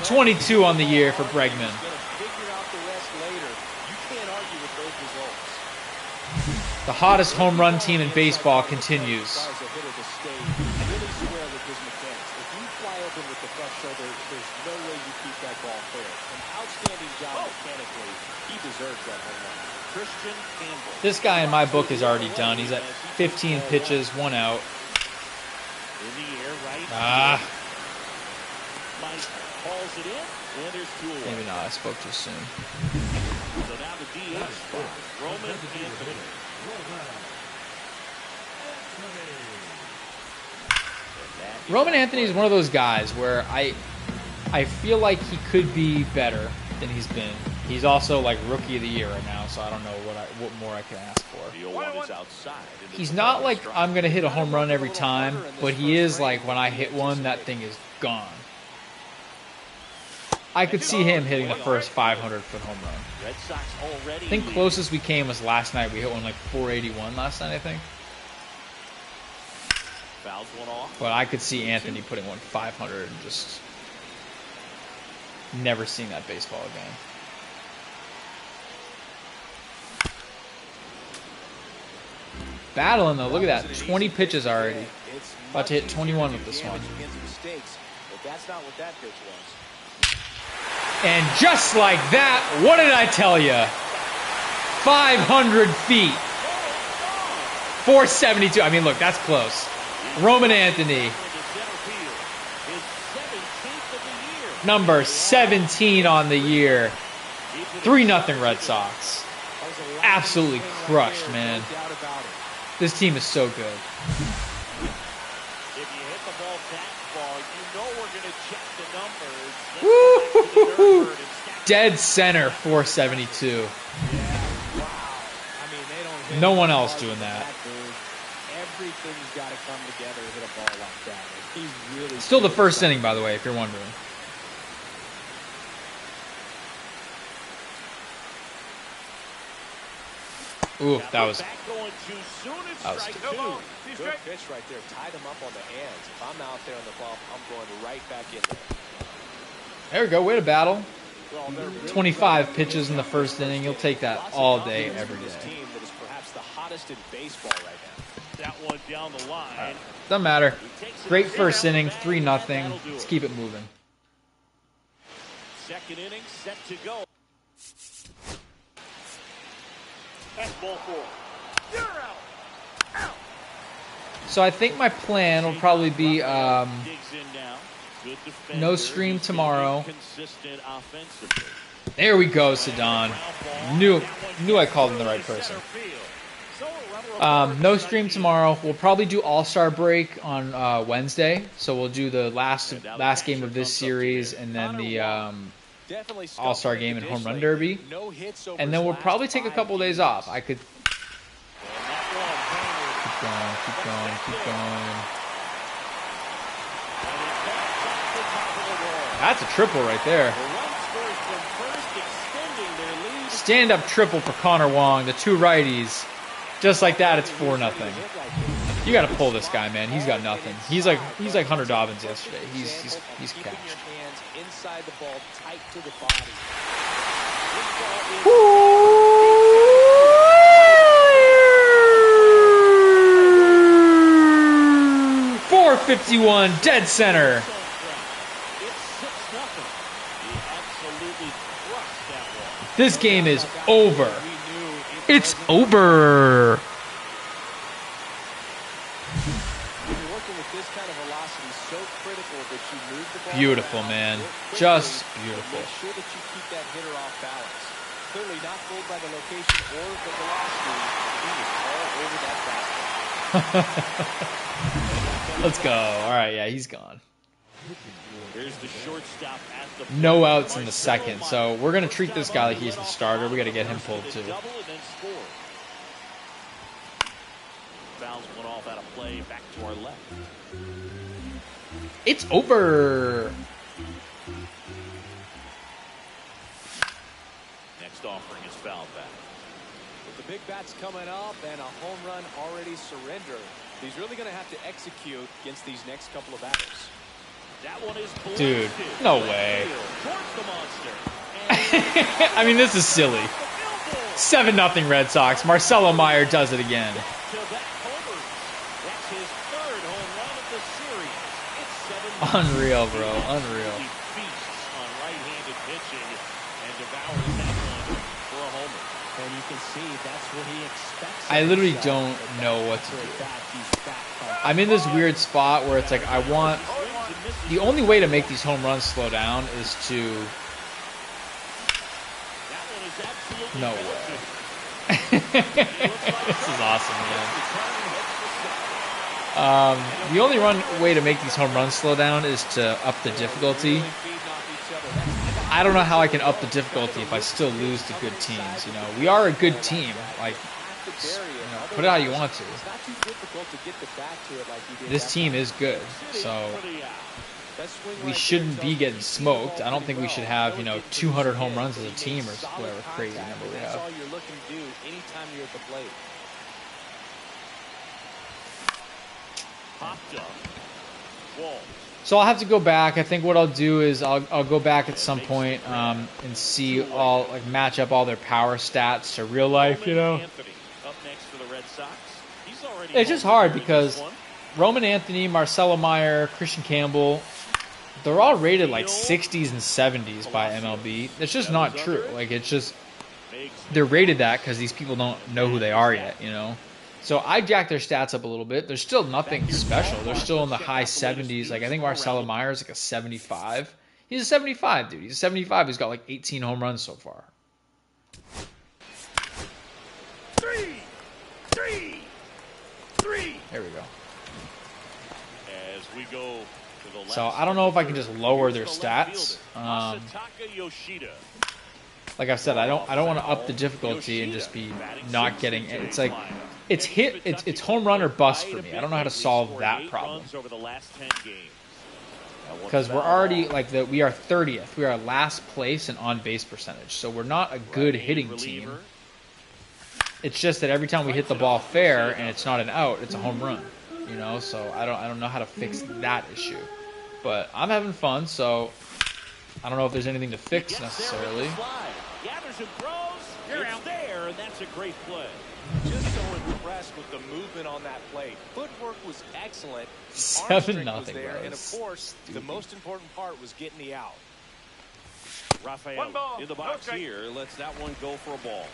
22 on the year for Bregman. The hottest home run team in baseball continues. This guy in my book is already done. He's at 15 pitches, 1 out. Ah. Maybe not. I spoke too soon. So now the DH spot. Roman Anthony. Roman Anthony is one of those guys where I feel like he could be better than he's been. He's also like rookie of the year right now, so I don't know what more I can ask for. He's not like I'm going to hit a home run every time, but he is like when I hit one, that thing is gone. I could see him hitting the first 500-foot home run. I think closest we came was last night. We hit one like 481 last night, I think. But I could see Anthony putting one 500 and just never seeing that baseball again. Battling though, look at that. 20 pitches already. About to hit 21 with this one. And just like that, what did I tell you? 500 feet. 472. I mean, look, that's close. Roman Anthony. Number 17 on the year. 3-0 Red Sox. Absolutely crushed, man. This team is so good. If you hit the ball that far, you know we're going to check the numbers. Woo! Dead center, 472. Wow. I mean, they don't hit No one else doing that. Everything's got to come together to hit a ball like that. He's really Still the first inning, by the way, if you're wondering. Ooh, that was good pitch right there. Tied him up on the hands. If I'm out there on the bump, I'm going right back in there. There we go. Way to battle. 25 pitches in the first inning. You'll take that all day, every day. Team that is perhaps the hottest in baseball right now. That one down the line. Doesn't matter. Great first inning, 3-0. Let's keep it moving. Second inning set to go. That's ball 4. You're out. Out. So I think my plan will probably be Digs in now. Good defender. no stream tomorrow. Consistent offensively. There we go, Sedon. Knew I called him the right person. No stream tomorrow. We'll probably do All-Star break on Wednesday. So we'll do the last game of this series and then the All-Star game and Home Run Derby. And then we'll probably take a couple of days off. I could keep going. That's a triple right there. Stand-up triple for Connor Wong, the two righties. Just like that, it's 4-0. You got to pull this guy, man. He's got nothing. He's like Hunter Dobbins yesterday. He's cashed. Inside the ball, tight to the body. 451, dead center. This game is over. It's over. Beautiful, man. Just beautiful. Make sure that you keep that hitter off balance. Clearly not fooled by the location or the velocity. He is all over that fastball. Let's go. All right, yeah, he's gone. There's the shortstop at the No outs in the second, so we're going to treat this guy like he's the starter. We got to get him pulled too. Fouls one off out of play, back to our left. It's over. Next offering is fouled back. With the big bats coming up and a home run already surrendered, he's really going to have to execute against these next couple of batters. That one is Dude, no way. towards the monster. I mean, this is silly. 7-0 Red Sox. Marcelo Meyer does it again. That's his third home run of the series. It's 7-0. Unreal, bro. Unreal. He feasts on right-handed pitching and devours that one for a homer. And you can see that's what he expects. I literally don't know what to do. I'm in this weird spot where it's like I want... The only way to make these home runs slow down is to... No way. This is awesome, man. The only way to make these home runs slow down is to up the difficulty. I don't know how I can up the difficulty if I still lose to good teams. You know, we are a good team. Like, put it how you want to. This team is good, so we shouldn't be getting smoked. I don't think we should have 200 home runs as a team or whatever crazy number we have. So I'll have to go back. I think what I'll do is I'll go back at some point and see match up all their power stats to real life. It's just hard because Roman Anthony, Marcelo Meyer, Christian Campbell, they're all rated like 60s and 70s by MLB. It's just not true. Like, it's just they're rated that because these people don't know who they are yet. So I jacked their stats up a little bit. They're still nothing special. They're still in the high 70s. Like, I think Marcelo Meyer is like a 75. He's a 75, dude. He's a 75. He's got like 18 home runs so far. Three. There we go. As we go to the last So I don't know if I can just lower their Here's the left stats. fielder, Masataka Yoshida. Like I said, I don't want to up the difficulty and just be not getting it. It's like it's home run or bust for me. I don't know how to solve that problem. Because we're already we are 30th. We are last place in on base percentage. So we're not a good hitting team. It's just that every time we hit the ball fair and it's not an out, it's a home run. You know, so I don't know how to fix that issue. But I'm having fun, so I don't know if there's anything to fix necessarily. Gathers and throws. You're out there, and that's a great play. Just so impressed with the movement on that play. Footwork was excellent. 7-0, was there, bro. and of course, the most important part was getting the out. Rafael in the box here lets that one go for a ball.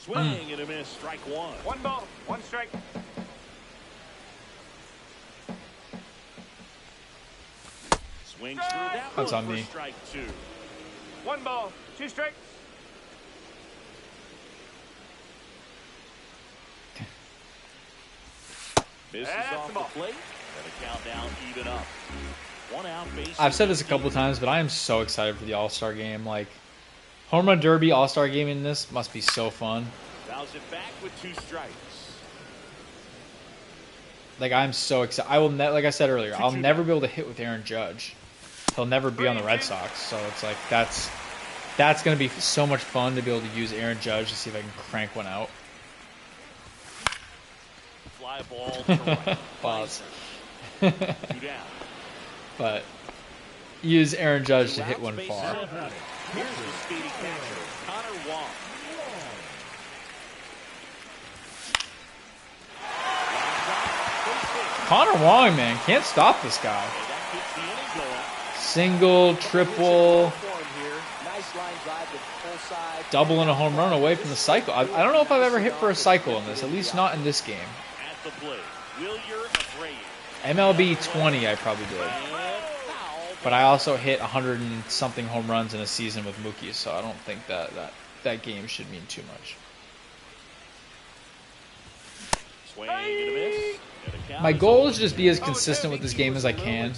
Swing and a miss. Strike one. 1 ball, 1 strike. Swings through that That's one on for me. strike 2. 1 ball, 2 strikes. Misses That's off the the ball. plate. And the countdown even up. 1 out base. I've said this a couple times, but I am so excited for the All-Star game. Like, Home Run Derby All-Star game in this must be so fun. Fouls it back with 2 strikes. Like, I'm so excited. I will, like I said earlier, I'll never be able to hit with Aaron Judge. He'll never be on the Red Sox. So it's like that's going to be so much fun to be able to use Aaron Judge to see if I can crank one out. Fly ball to right. Pause. 2 down. But use Aaron Judge to 2 hit outs, one base far. hit. Here's the speedy catcher, Connor Wong. Connor Wong, man, can't stop this guy. And that keeps the inning going. Single, triple, Nice line drive to full side. double, and a home run away from the cycle. I don't know if I've ever hit for a cycle in this, at least not in this game. At the plate, Wilyer Abreu. MLB 20 I probably did. And foul. But I also hit 100 and something home runs in a season with Mookie, so I don't think that game should mean too much. Swing and a miss. And a count My is goal over. is to just be as consistent with this game as I can.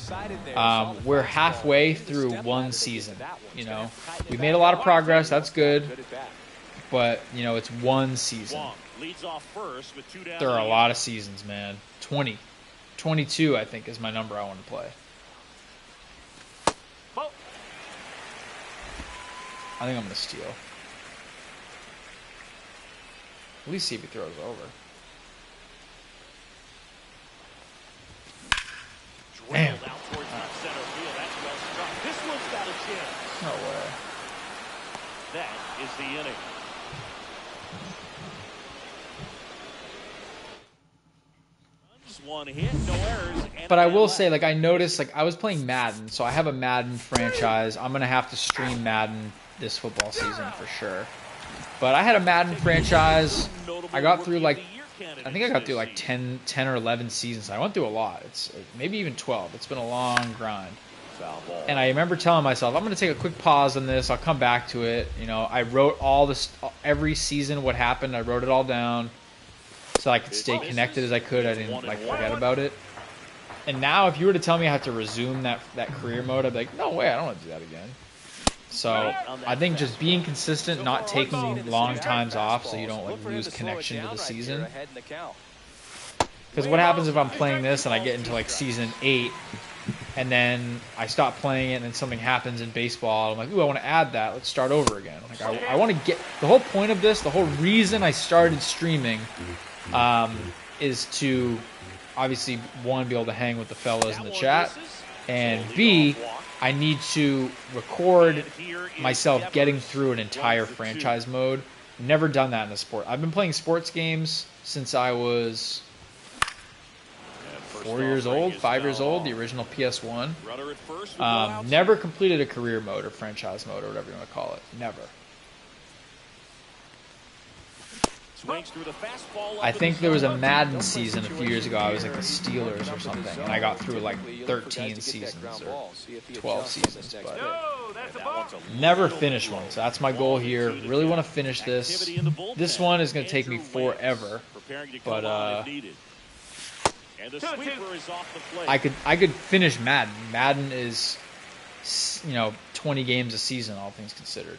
We're halfway through one season. You know, we've made a lot of progress. That's good, Good at bat. but you know, it's one season. Wong leads off first with 2 down. There are a in the lot of seasons, man. 22, I think, is my number I want to play. Ball. I think I'm gonna steal. At least see if he throws over. Drilled out towards left center field. That's well struck. This one's got a chance. No way. That is the inning. Runs, 1 hit, no errors. And But I a will left. say, like, I noticed, like, I was playing Madden, so I have a Madden franchise. I'm going to have to stream Madden this football season for sure. But I had a Madden franchise. I got through, like, I think I got through, like, 10 or 11 seasons. I went through a lot. It's maybe even 12. It's been a long grind. Foul ball. And I remember telling myself, I'm going to take a quick pause on this. I'll come back to it. You know, I wrote all this, every season, what happened. I wrote it all down so I could stay connected as I could. I didn't, like, forget about it. And now, if you were to tell me I have to resume that career mode, I'd be like, no way, I don't want to do that again. So I think just being consistent, not taking long times off so you don't, like, lose connection to the season. Because what happens if I'm playing this and I get into, like, season 8 and then I stop playing it and then something happens in baseball. I'm like, ooh, I want to add that. Let's start over again. Like, I want to get the whole point of this, the whole reason I started streaming is to obviously, one, be able to hang with the fellas in the chat, and B, I need to record myself getting through an entire franchise mode. Never done that in a sport. I've been playing sports games since I was 4 years old, 5 years old, the original PS1. Runner at first with no outs. Never completed a career mode or franchise mode or whatever you want to call it. Never. Swings through the fastball. I think there was a Madden season a few years ago. I was like the Steelers or something, and I got through like 13 seasons or 12 seasons, but No, that's a ball. never finished one. So that's my goal here. Really want to finish this. This one is going to take me forever, but and the sweeper is off the plate. I could finish Madden. Madden is, 20 games a season, all things considered.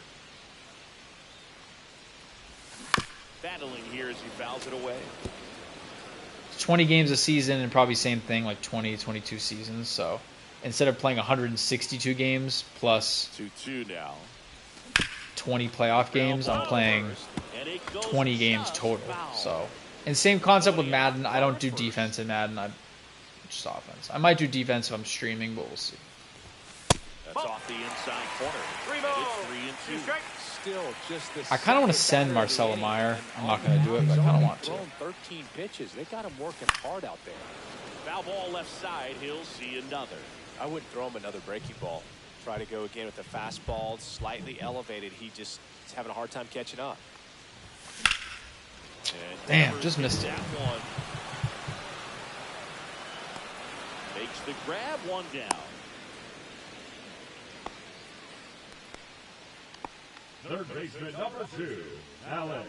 Battling here as he fouls it away. 20 games a season and probably same thing, like 20, 22 seasons. So instead of playing 162 games plus 2-2 now. 20 playoff games, I'm playing 20 games total. So, and same concept with Madden. I don't do defense in Madden. I'm just offense. I might do defense if I'm streaming, but we'll see. That's off the inside corner. 3 balls. It's 3-2. 2 strikes. Still just the I kind of want to send Marcelo Meyer. I'm not going to do it, but I kind of want to. 13 pitches. They got him working hard out there. Foul ball left side. He'll see another. I wouldn't throw him another breaking ball. Try to go again with the fastball, slightly elevated. He just is having a hard time catching up. And Damn, just missed it. that one. Makes the grab, 1 down. Third baseman number 2, Alex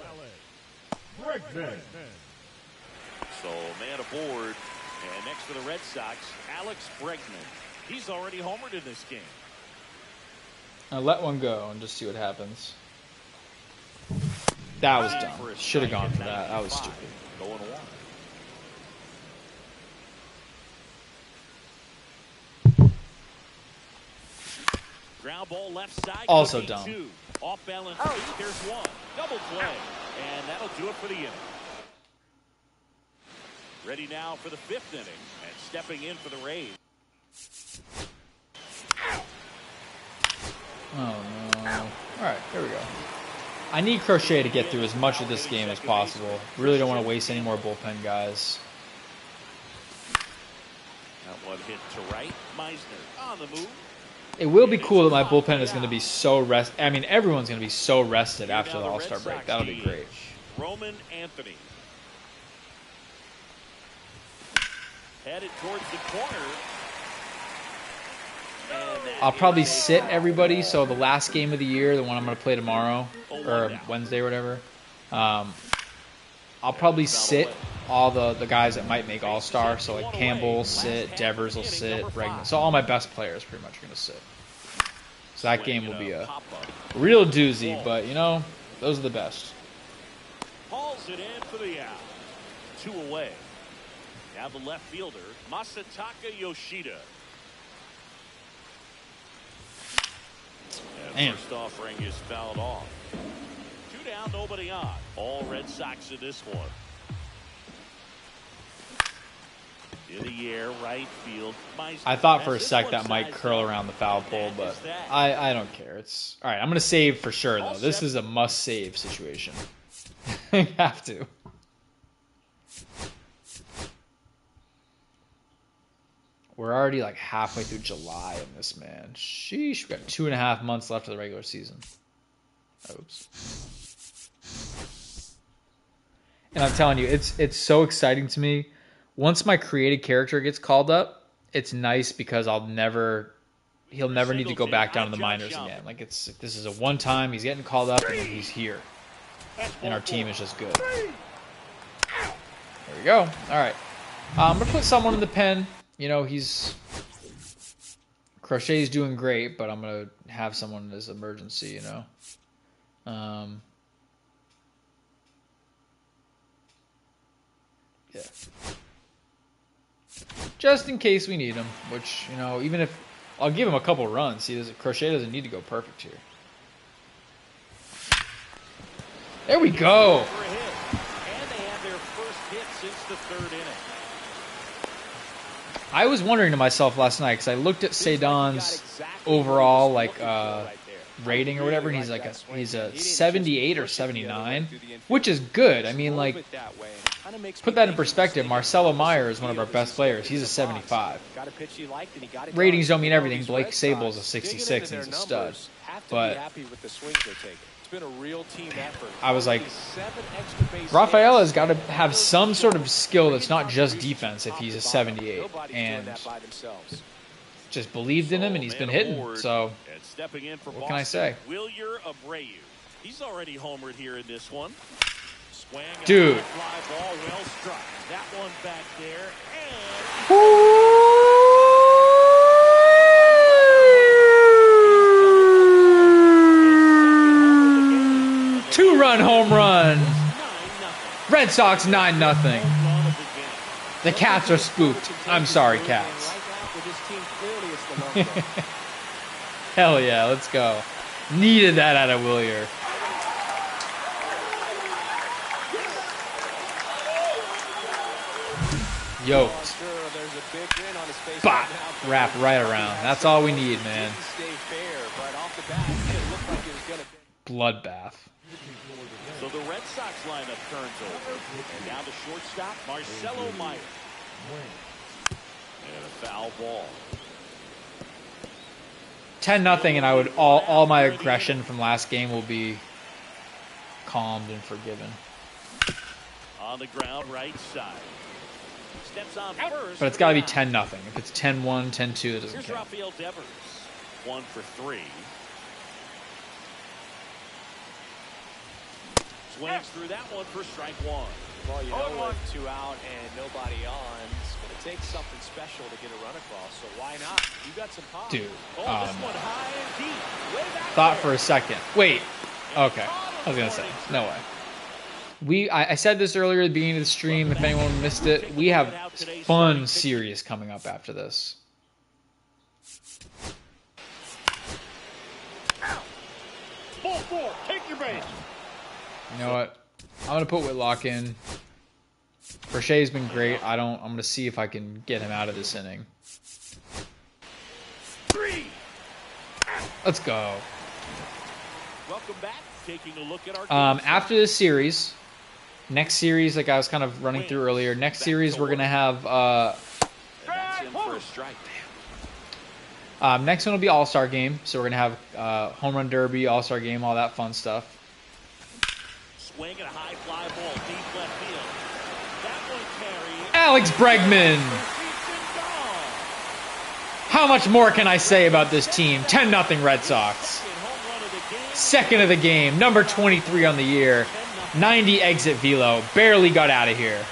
Bregman. So man aboard, and next to the Red Sox, Alex Bregman. He's already homered in this game. I'll let one go and just see what happens. That was dumb. Should have gone for that. That was stupid. Going 1. Ground ball left side. Also could be dumb. 2. Off balance. There's 1. Double play. And that'll do it for the inning. Ready now for the 5th inning. And stepping in for the Rays. Oh, no. All right, there we go. I need Crochet to get through as much of this game as possible. Really don't want to waste any more bullpen guys. That one hit to right. Meisner on the move. It will be cool that my bullpen is going to be so rested. I mean, everyone's going to be so rested after the All-Star break. That'll be great. Roman Anthony. Headed towards the corner. I'll probably sit everybody. So the last game of the year, the one I'm going to play tomorrow or Wednesday or whatever, I'll probably sit all the guys that might make All-Star. So like Campbell will sit, Devers will sit, Bregman. So all my best players pretty much are going to sit. So that game will be a real doozy, but those are the best. Hauls it in for the out. 2 away. Now the left fielder, Masataka Yoshida. And first offering is fouled off. 2 down, nobody on. All Red Sox in this one. In the air, right field. I thought for a sec that might curl around the foul pole, but I don't care. It's all right. I'm going to save for sure, though. This is a must-save situation. I have to. We're already like halfway through July in this, man. Sheesh, we got 2.5 months left of the regular season. Oops. And I'm telling you, it's so exciting to me. Once my created character gets called up, it's nice because he'll never need to go back down to the minors again. Like this is a one time. He's getting called up and he's here, and our team is just good. There we go. All right, I'm gonna put someone in the pen. Crochet's doing great, but I'm gonna have someone as emergency. Yeah. Just in case we need him, which, even if I'll give him a couple runs. Crochet doesn't need to go perfect here. There we go. And they have their first hit since the 3rd inning. I was wondering to myself last night because I looked at Cedon's overall rating or whatever, and he's a 78 or 79, which is good. I mean, put that in perspective. Marcelo Meyer is one of our best players. He's a 75. Ratings don't mean everything. Blake Sable's a 66 and he's a stud. But been a real team effort. I was like, 7 extra base Rafael has hits. got to have some sort of skill that's not just defense if he's a 78. Nobody's And doing that by themselves. just believed in him, and he's been hitting. So, And stepping in for what can I say? Wilyer Abreu. He's already homered here in this one. Swing and Dude. a fly ball, well struck. That one back there, and 2-run home run. 9-0. Red Sox 9-0. Home run of the game. The Cats are spooked. I'm sorry, Cats. Right now for this team, clearly it's the long ball. Hell yeah, let's go. Needed that out of Wilyer. Yoked. Sure, there's a big grin on his face Bop. right now. Wrap right around. That's all we need, man. Didn't stay fair, but off the bat, it looked like it was going to be. Bloodbath. So the Red Sox lineup turns over. And now the shortstop, Marcelo Meyer. And a foul ball. 10-0, and I would all my aggression from last game will be calmed and forgiven. On the ground, right side. Steps on first. But it's got to be 10-0. If it's 10-1, 10-2, it doesn't Here's count. Rafael Devers. 1 for 3. Swings through that one for strike 1. Well, you know, with 2 out and nobody on, it's going to take something special to get a run across. So why not? You got some pop. Dude, Oh, this one high and deep. Way back thought there. for a second. Wait. Okay. I was going to say. No way. I said this earlier at the beginning of the stream, if anyone missed it. We have fun series coming up after this. Ball 4. Take your base. You know what? I'm going to put Whitlock in. Berchet's been great. I'm going to see if I can get him out of this inning. 3. Let's go. Welcome back. Taking a look at our After this series, next series, like I was kind of running through earlier, next series we're going to have... And that's in for a strike. next one will be All-Star Game. So we're going to have Home Run Derby, All-Star Game, all that fun stuff. Swing and a high fly ball deep left field. That one carries. Alex Bregman! How much more can I say about this team? 10-0 Red Sox. Second of the game, number 23 on the year. 90 exit velo. Barely got out of here.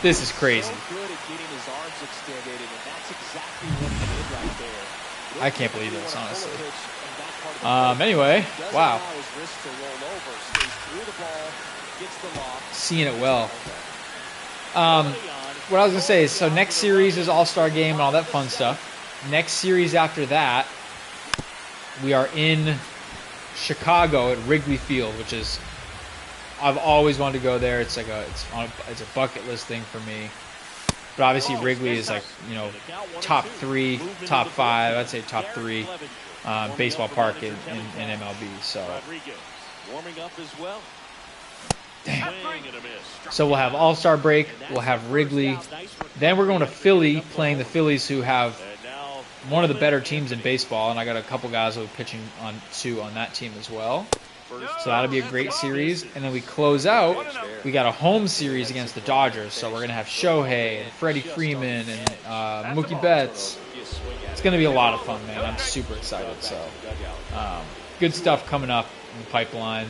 This is crazy. So good at getting his arms extended, and that's exactly what he did right there. I can't believe this, honestly. Pitch in that part of the plate. Anyway, Doesn't wow. allow his wrist to roll over, stays through the ball, gets the lock. Seeing it well. What I was going to say is, so next series is All-Star Game and all that fun stuff. Next series after that, we are in Chicago at Wrigley Field, which is, I've always wanted to go there. It's like it's a bucket list thing for me. But obviously Wrigley is like, you know, top 3, top 5, I'd say top 3 baseball park in MLB. So Rodriguez warming up as well. damn. Swing and a miss. So we'll have All-Star break, we'll have Wrigley, then we're going to Philly, playing the Phillies, who have And now one of the better teams in baseball, and I got a couple guys who are pitching on that team as well. So that'll be a great series. And then we close out, we got a home series against the Dodgers, so we're going to have Shohei and Freddie Freeman and Mookie Betts. It's going to be a lot of fun, man. I'm super excited. So good stuff coming up in the pipeline.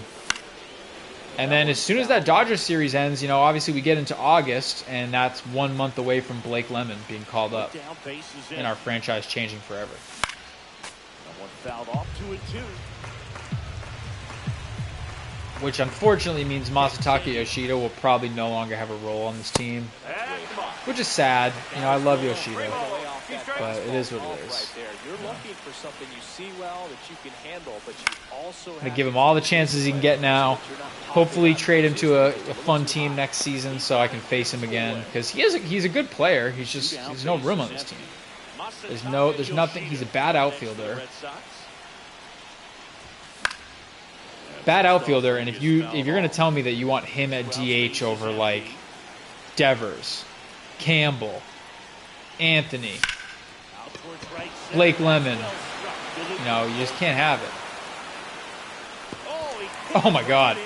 And then as soon as that Dodgers series ends, you know, obviously we get into August, and that's 1 month away from Blake Lemon being called up down bases in. and our franchise changing forever. That one fouled off 2-2. Which unfortunately means Masataka Yoshida will probably no longer have a role on this team, which is sad. You know, I love Yoshida, but it is what it is. Right there. You're looking for something you see well that you can handle, but you also I'm gonna give him all the chances he can get now. Hopefully trade him to a fun team next season so I can face him again, because he's a good player. There's no room on this team. There's nothing. He's a bad outfielder. Bad outfielder, and if you're gonna tell me that you want him at DH over like Devers, Campbell, Anthony, Blake Lemon, You know, you just can't have it. Oh, Oh my God.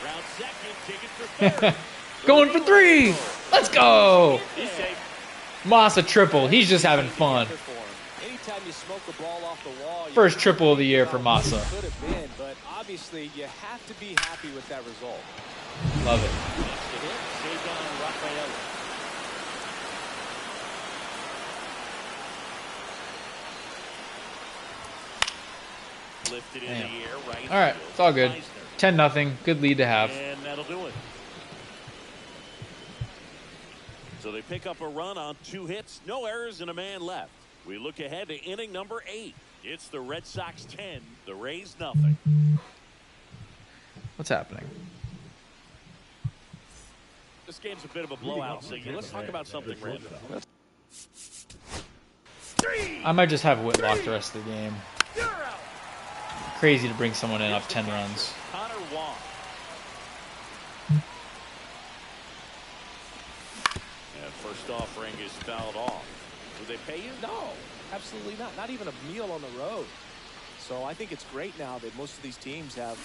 Round second, ticket for third. Going for 3. Let's go. He's safe. Massa triple. He's just having fun. Anytime you smoke a ball off the wall, First triple of the year for Massa. Could have been, but obviously you have to be happy with that result. Love it. That's the hit. Saved on Rafael. Lifted in Damn. the air, right. All right, it's all good. 10-0. Good lead to have. And that'll do it. So they pick up a run on 2 hits, no errors, and a man left. We look ahead to inning number 8. It's the Red Sox 10, the Rays nothing. What's happening? This game's a bit of a blowout, so let's talk about something random. I might just have Whitlock the rest of the game. Crazy to bring someone in up 10 runs. Connor Wong. And first offering is fouled off. Will they pay you? No, absolutely not. Not even a meal on the road. So I think it's great now that most of these teams have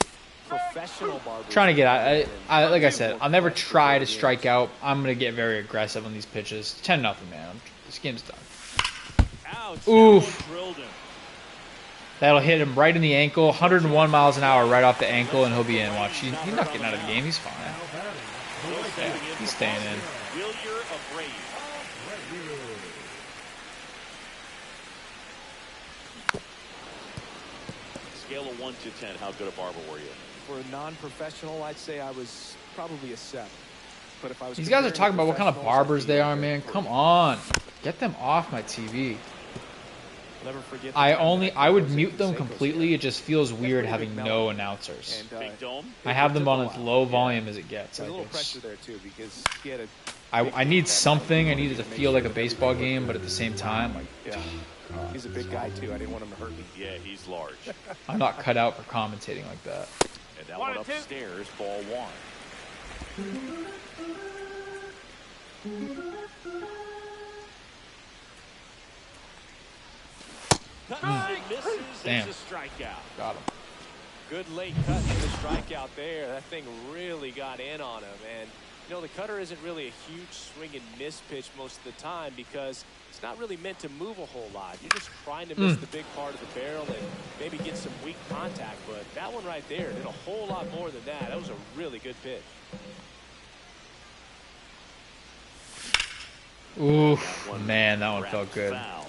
professional barbers. Trying to get out. Like I said, I'll never try to strike out. I'm going to get very aggressive on these pitches. 10-0, man. This game's done. Ouch, Oof. drilled him. That'll hit him right in the ankle. 101 miles an hour right off the ankle, and he'll be in. Watch. He's not getting out of the game. He's fine. Yeah, he's staying in. Wilyer Abreu. Scale of 1 to 10, how good a barber were you? For a non-professional, I'd say I was probably a 7. But if I was These guys are comparing talking about what kind of professionals, barbers I'd be they a are, good man. 3. Come on. Get them off my TV. Never forget the I time that would Jose mute them Canseco's completely. here. It just feels weird pretty having big no mellow. announcers. And, Big dome. I have them took a on as while. low volume as it gets. There's a little I pressure there too because he had a I need something. I need it to feel like a baseball game, but at the same time, like yeah. He's a big guy too. I didn't want him to hurt me. Yeah, he's large. I'm not cut out for commentating like that. And that one upstairs, ball 1. Misses. Damn. It's a strikeout. Got him. Good late cut for the strikeout there. That thing really got in on him. And, you know, the cutter isn't really a huge swing and miss pitch most of the time because it's not really meant to move a whole lot. You're just trying to miss the big part of the barrel and maybe get some weak contact. But that one right there did a whole lot more than that. That was a really good pitch. Oof, man, that one felt good. Foul.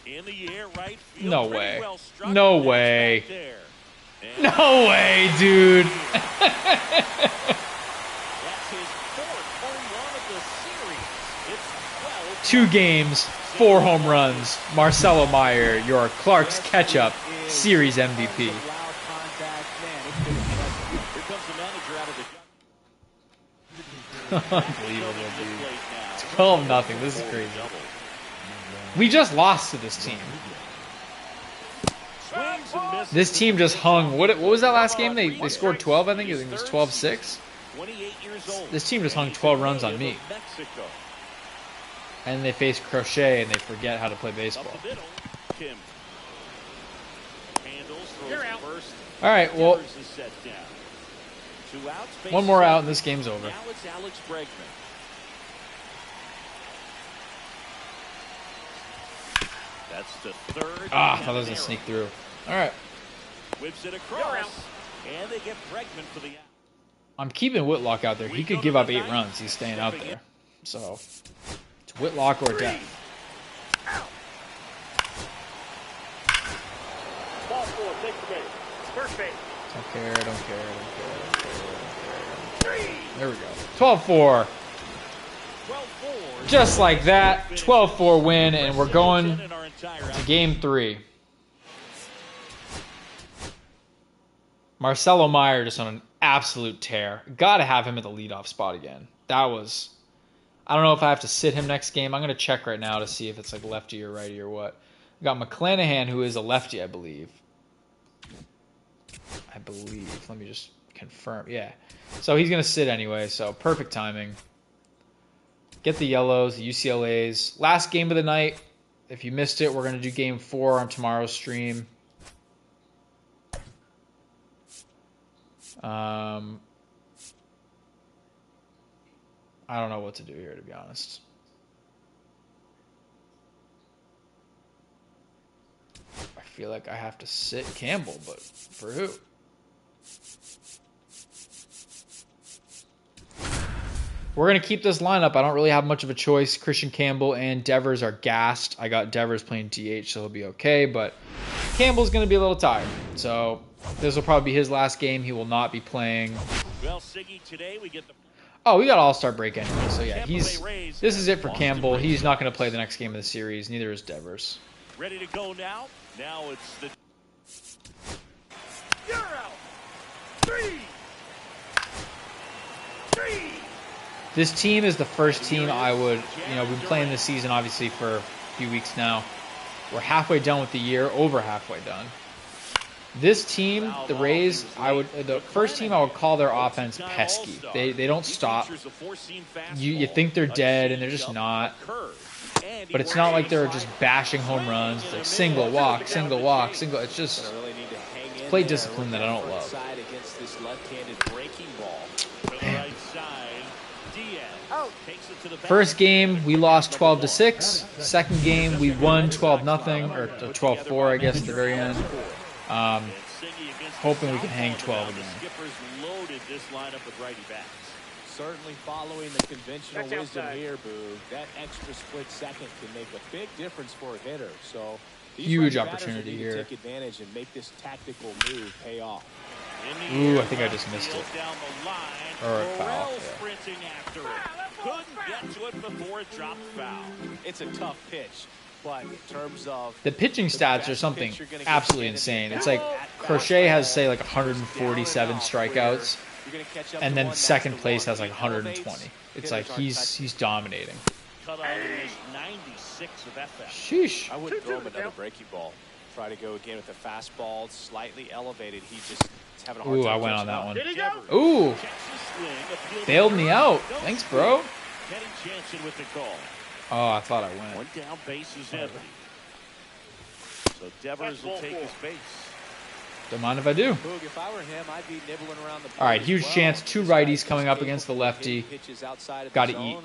In the air, right field. No Pretty way. well struck. No That's way. back there. And No way, dude. that's his 4th home run of the series. It's 12. 2 games, 4 home runs. Marcelo Meyer, your Clark's catch-up series MVP. Loud contact. Man, it's been impressive. Here comes the manager out of the Unbelievable, dude. plate 12-0. This is crazy. now. We just lost to this team. Swings and misses. This team just hung. What was that last game? They scored 12, I think. I think it was 12-6. 28 years old. This team just hung 12 runs on me. Mexico. And they face Crochet and they forget how to play Up baseball. the middle. Kim. Handles, throws to first. All right, well, Rivers is set down. 2 outs. one more out and this game's over. Now it's Alex Bregman. That's the 3rd. Ah, I thought I was going to sneak through. All right. Whips it across. And they get Bregman for the out. I'm keeping Whitlock out there. He could give up 8 runs. He's staying out there. So, it's Whitlock or death. Ball 4, take the base. It's first base. Don't care, don't care, don't care, don't care, don't care, don't care. There we go. 12-4. 12-4. Just like that. 12-4 win, and we're going to game 3. Marcelo Meyer just on an absolute tear. Got to have him at the leadoff spot again. That was... I don't know if I have to sit him next game. I'm going to check right now to see if it's like lefty or righty or what. We got McClanahan, who is a lefty, I believe. Let me just confirm. Yeah. So he's going to sit anyway, so perfect timing. Get the yellows, the UCLAs. Last game of the night. If you missed it, we're going to do game 4 on tomorrow's stream. I don't know what to do here, to be honest. I feel like I have to sit Campbell, but for who? We're going to keep this lineup. I don't really have much of a choice. Christian Campbell and Devers are gassed. I got Devers playing DH, so he'll be okay, but Campbell's going to be a little tired. So this will probably be his last game. He will not be playing. Well, Siggy, today we get the... Oh, we got All-Star break anyway, so yeah, this is it for Campbell. He's not going to play the next game of the series. Neither is Devers. Ready to go now? Now it's the... You're out! 3! This team is the first team I would, we've been playing this season obviously for a few weeks now. We're halfway done with the year, over halfway done. This team, the Rays, the first team I would call their offense pesky. They don't stop. You think they're dead and they're just not. But it's not like they're just bashing home runs. It's like single walk, single walk, single. It's just play discipline that I don't love. First game we lost 12-6. Second game we won 12-0 or 12-4, I guess, at the very end. Hoping we can hang 12 again. Certainly following the conventional wisdom here, Boo. That extra split second can make a big difference for a hitter. So huge opportunity here. Take advantage and make this tactical move pay off. Ooh, I think I just missed it. Or a foul. Couldn't get to it before it dropped foul. It's a tough pitch, but in terms of the pitching stats are something absolutely insane. It's like Crochet has, say, like 147 strikeouts, and then second place has like 120. It's like he's dominating. Sheesh. I wouldn't throw him another breaking ball. Try to go again with the fastball, slightly elevated. He just is having a hard time. Ooh, I went on that one. Ooh, bailed me out. Thanks, bro. Oh, I thought I went. One down, base is empty. So Devers will take his base. Don't mind if I do. If I were him, I'd be nibbling around the. All right, huge chance. 2 righties coming up against the lefty. Got to eat.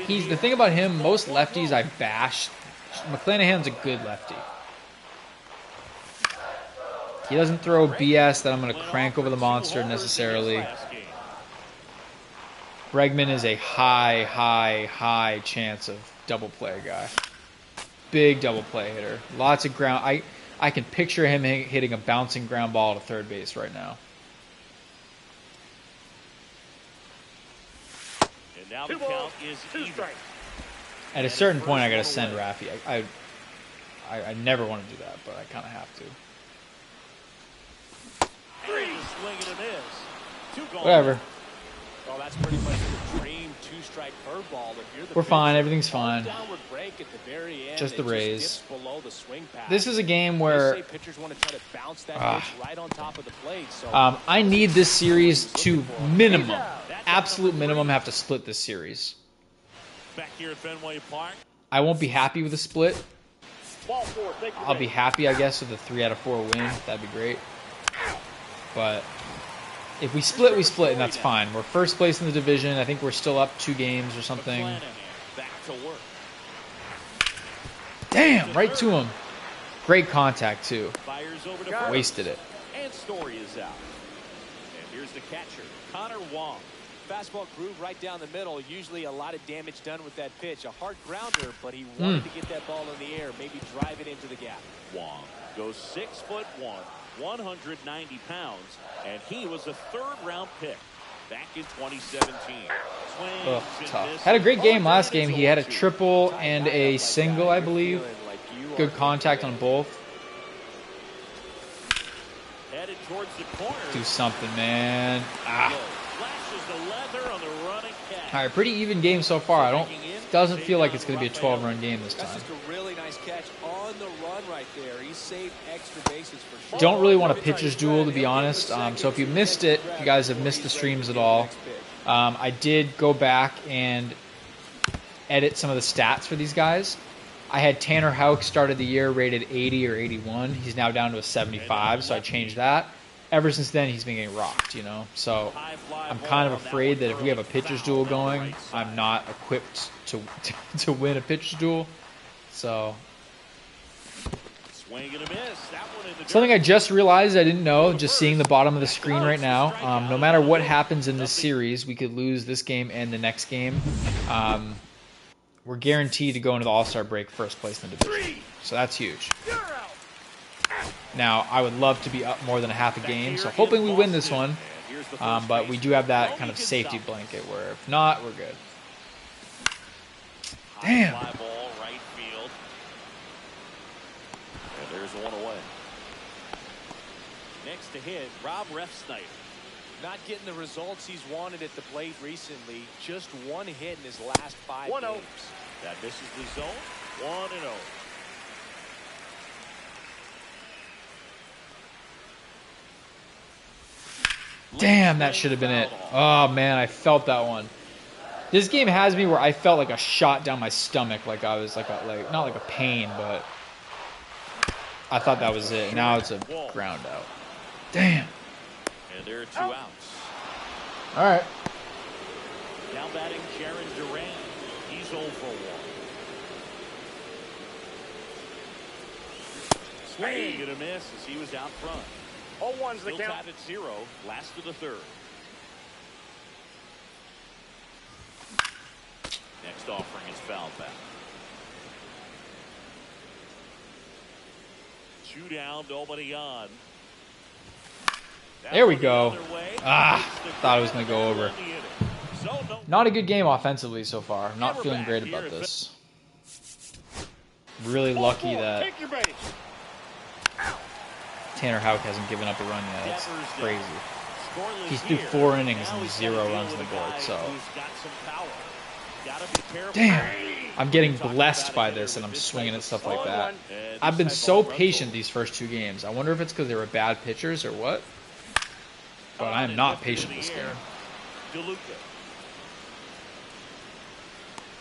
He's the thing about him. Most lefties I bash. McClanahan's a good lefty. He doesn't throw BS that I'm going to crank over the monster necessarily. Bregman is a high chance of double play guy. Big double play hitter. Lots of ground. I can picture him hitting a bouncing ground ball to third base right now. And now the count is even. At a certain point, I got to send Raffy. I never want to do that, but I kind of have to. Whatever. Well, that's pretty much the dream two-strike curveball. We're fine. Everything's fine. Just the Rays. This is a game where I need this series to minimum, absolute minimum, have to split this series. Back here at Fenway Park. I won't be happy with a split. I'll be happy, I guess, with a 3 out of 4 win. That'd be great. But if we split, we split, and that's fine. We're first place in the division. I think we're still up 2 games or something. Damn, right to him. Great contact, too. Wasted it. And Story is out. And here's the catcher, Connor Wong. Fastball groove right down the middle. Usually a lot of damage done with that pitch. A hard grounder, but he wanted to get that ball in the air, maybe drive it into the gap. Wong goes 6'1", 190 pounds, and he was a third-round pick back in 2017. Ugh, tough. Had a great game last game. He had a triple and a single, I believe. Good contact on both. Headed towards the corner. Do something, man. Ah. Flashes the leather on the running catch. All right, pretty even game so far. Doesn't feel like it's going to be a 12-run game this That's time. just a really nice catch on the run right there. He saved extra bases for sure. Don't really want a pitcher's duel, to be honest. So if you missed it, if you guys have missed the streams at all, I did go back and edit some of the stats for these guys. I had Tanner Houck started the year rated 80 or 81. He's now down to a 75, so I changed that. Ever since then, he's been getting rocked, you know. So I'm kind of afraid that if we have a pitcher's duel going, I'm not equipped to win a pitcher's duel. So something I just realized I didn't know, just seeing the bottom of the screen right now. No matter what happens in this series, we could lose this game and the next game. We're guaranteed to go into the All-Star break first place in the division. So that's huge. Now, I would love to be up more than a half a game, so hoping we win this one. But we do have that kind of safety blanket where if not, we're good. Damn. Fly ball, right field. And there's one away. Next to hit, Rob Refsnyder. Not getting the results he's wanted at the plate recently. Just one hit in his last 5 games. That misses the zone. 1-0. Damn, that should have been it. Oh, man, I felt that one. This game has me where I felt like a shot down my stomach, like I was like not like a pain, but I thought that was it. Now it's a ground out. Damn. And there are 2 outs. All right. Now batting Jaron Duran. He's 0 for 1. Swing and a miss as he was out front. 0-1's the Still count. tied at 0. Last of the third. Next offering is foul back. 2 down, nobody on. There we go. Thought it was going to go over. Not a good game offensively so far. I'm not feeling great about this. Really lucky that Tanner Houck hasn't given up a run yet. That's crazy. He's through 4 innings and 0 runs on the board. So, damn, I'm getting blessed by this, and I'm swinging at stuff like that. I've been so patient these first 2 games. I wonder if it's because they were bad pitchers or what. But I am not patient this game. DeLuca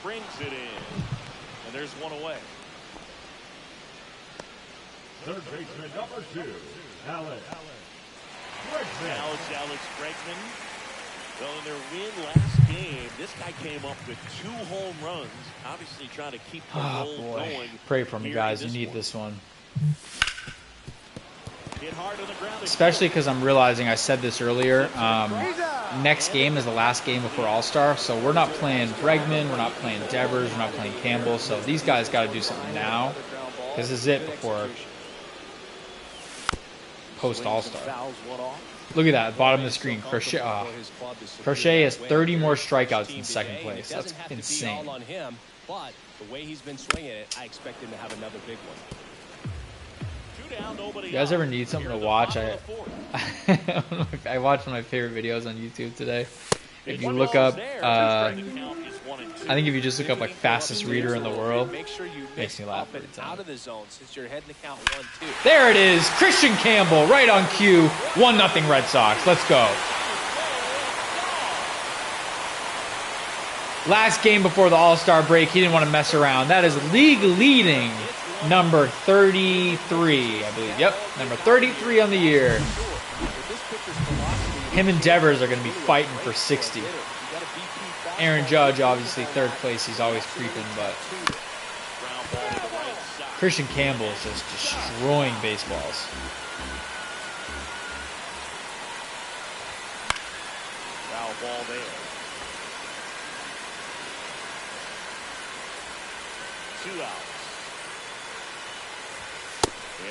brings it in, and there's one away. Third baseman number 2, Alex. Now it's Alex Bregman. Well, in their win last game, this guy came up with 2 home runs, obviously trying to keep the roll going. Pray for me, guys. You need this one. Hit hard on the ground. Especially because I'm realizing I said this earlier. Next game is the last game before All-Star, so we're not playing Bregman, we're not playing Devers, we're not playing Campbell, so these guys got to do something now, because this is it before post-All-Star. Look at that, bottom of the screen. Crochet has 30 more strikeouts in second place. That's insane. But the way he's been swinging it, I expect him to have another big one. You guys ever need something to watch? I watched one of my favorite videos on YouTube today. If you look up, I think if you just look up like fastest reader in the world, makes me laugh every time. There it is, Christian Campbell, right on cue. 1-0 Red Sox. Let's go. Last game before the All-Star break, he didn't want to mess around. That is league leading. Number 33, I believe. Yep, number 33 on the year. Him and Devers are going to be fighting for 60. Aaron Judge, obviously, third place. He's always creeping, but Christian Campbell is just destroying baseballs. Foul ball there. 2 outs.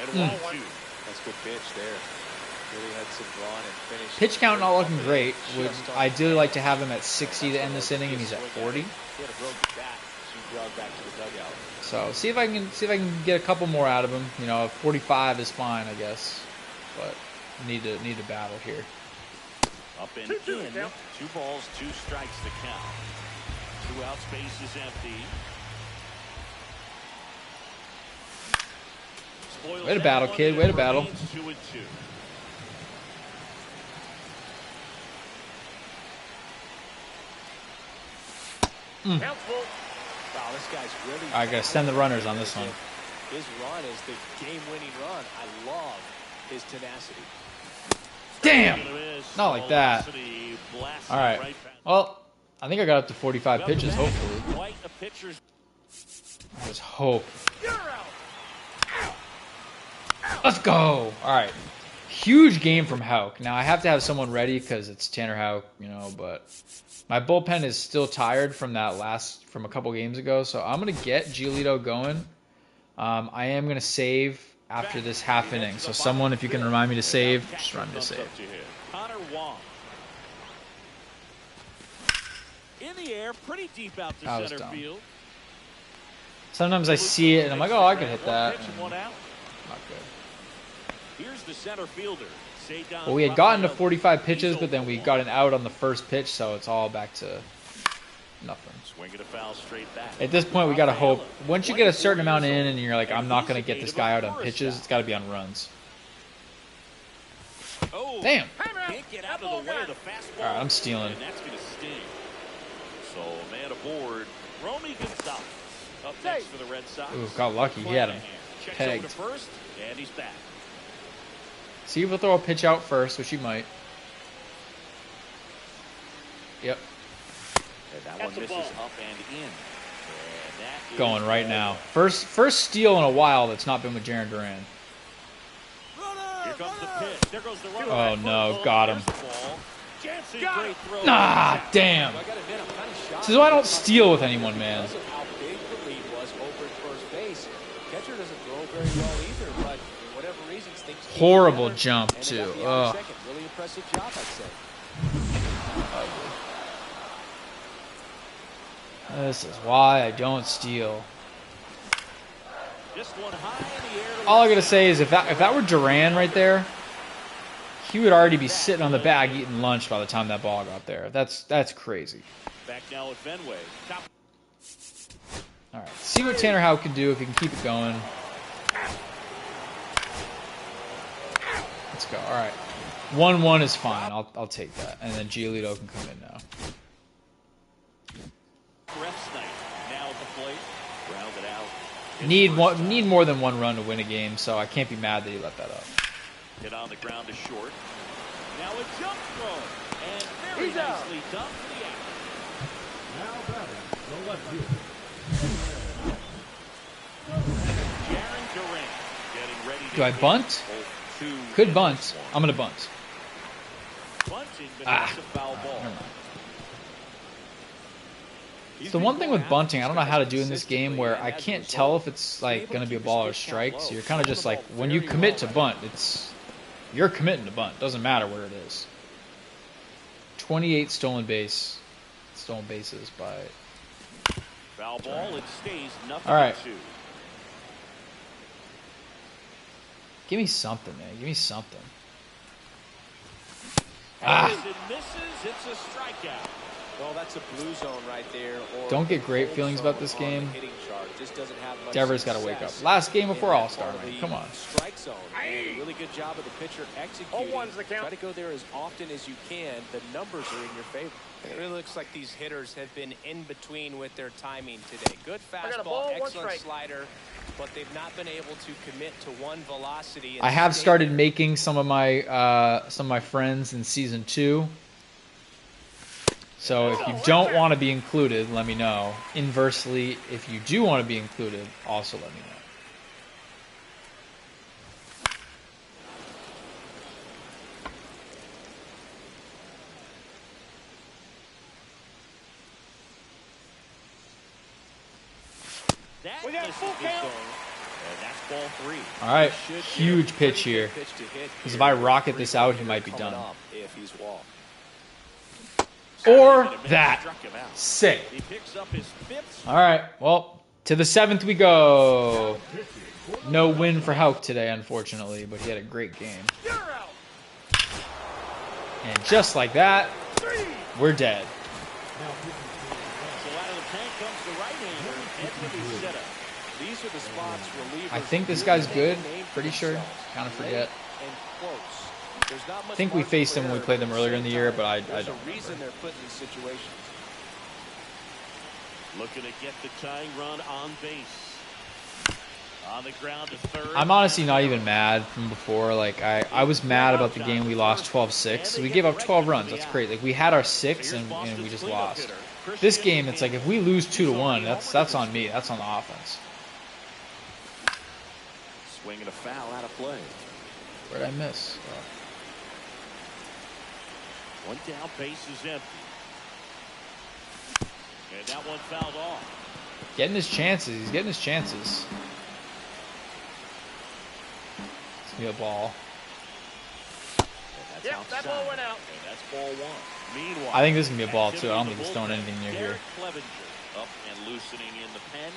And 1-2. That's good pitch there. Really had some run and finish. Pitch count not looking great. Would ideally like to have him at 60 to end this inning, and he's at 40. He had a broken bat, so he jogged back to the dugout. So see if I can get a couple more out of him. You know, 45 is fine, I guess, but need to battle here. Up and in. 2 balls, 2 strikes to count. 2 outs, base is empty. Spoils Way to battle, kid. Way to battle. 2-2. Count full. Wow, this guy's really. I gotta send the runners on this one. His run is the game-winning run. I love his tenacity. Damn! Not like that. All right. Well, I think I got up to 45 pitches, hopefully. Quite a pitcher's. Let's hope. Let's go! All right. Huge game from Houck. Now, I have to have someone ready because it's Tanner Houck, you know, but my bullpen is still tired from from a couple games ago, so I'm going to get Giolito going. I am going to save after this half inning. So someone, if you can remind me to save, just remind me to save. Connor Wong. In the air, pretty deep out to That was center dumb. field. Sometimes I see it and I'm like, oh, I could hit that. One out. Not good. Here's the center fielder. Well, we had gotten to 45 pitches, but then we got an out on the first pitch, so it's all back to nothing. Swinging a foul straight back. At this point, we got to hope. Once you get a certain amount in and you're like, I'm not going to get this guy out on pitches, it's got to be on runs. Oh, Damn. can't get out of the way of the fastball. All right, I'm stealing. And that's going to sting. So, a man aboard, Romy Gonzalez. Up next for the Red Sox. Ooh, got lucky. He had him Checks over pegged. to first, and he's back. See if he'll throw a pitch out first, which he might. Yep. And that one misses up and in. And that is Going right now. First steal in a while that's not been with Jarren Duran. Here comes the pitch. There goes the runner. Oh, no. Got him. Jansen, great throw. Ah, damn. This is why I don't steal with anyone, man. Because of how big the lead was over at first base. Catcher doesn't throw very well either, but for whatever reasons, things keep Horrible together, jump, and they too. got the Ugh. second. Really impressive job, I'd say. This is why I don't steal. Just one high in the air. All I gotta say is if that were Duran right there, he would already be sitting on the bag eating lunch by the time that ball got there. That's crazy. Back now at Fenway. Top. All right, see what Tanner Houck can do if he can keep it going. Let's go. All right, 1-1 is fine. I'll take that, and then Giolito can come in now. Refs night now at the plate. Grounded out. Need more than one run to win a game, so I can't be mad that he let that up. Hit on the ground to short. Now a jump throw. And very nicely done for the out. Now batting, the left fielder. Jarren Duran getting ready to Do I hit. bunt? Both 2 Could in bunt. this one. I'm gonna bunt. Bunting, but Ah. it's a foul ball. Never mind. He's The been one thing going with after bunting, I don't know how to do in this consistently, game where and I as a can't result, tell if it's like able going to to be a keep ball or his pitch count strike. So low. you're kind of just like, Control the when ball you very commit to well. bunt, you're committing to bunt. Doesn't matter where it is. 28 stolen bases by. Foul ball. It stays nothing. All right. To 2. Give me something, man. Give me something. As Ah, it misses, it's a strikeout. Well, that's a blue zone right there. Or Don't get great cold feelings zone about this on the game. hitting chart. Just doesn't have much Devers got to wake success up. Last game before in that All-Star, part of man. the Come on. Strike zone. And a really good job of the pitcher executing. 0-1's the count. Try to go there as often as you can. The numbers are in your favor. It really looks like these hitters have been in between with their timing today. Good got a fastball, ball, one excellent strike. slider, but they've not been able to commit to one velocity. and I have stay started there. making some of my friends in season 2. So if you don't want to be included, let me know. Inversely, if you do want to be included, also let me know. That We got misses full the count. zone. And that's ball 3. All right, Should get a huge pretty pitch good here. pitch to hit Because if here. I rocket this out, he Three-point might be hitter done. coming up if he's walked. Or that. Struck him out. Sick. He picks up his 5th. All right, well, to the 7th we go. No win for Houck today, unfortunately, but he had a great game. You're out. And just like that, we're dead. So out of the tank comes the right-hander, Edwin is set up. These are the spots relievers. I think this guy's good. Pretty sure. Kind of forget. And close. There's not much I think we margin faced for them when we error, played them but at earlier the in the same year, time, but I there's don't a reason remember. they're put in these situations. Looking to get the tying run on base. On the ground to third. I'm honestly not even mad from before. Like, I was mad about the game we lost 12-6. We gave up 12 runs. That's great. Like, we had our 6 and we just lost. This game, it's like if we lose 2-1, that's on me. That's on the offense. Swinging a foul out of play. Where'd I miss? One down, base is empty. And that one fouled off. Getting his chances. He's getting his chances. It's gonna be a ball. Yep, that ball went out. And that's ball one. Meanwhile, I think this is gonna be a ball too. I don't think he's throwing anything near here. Derek Clevenger up and loosening in the pen.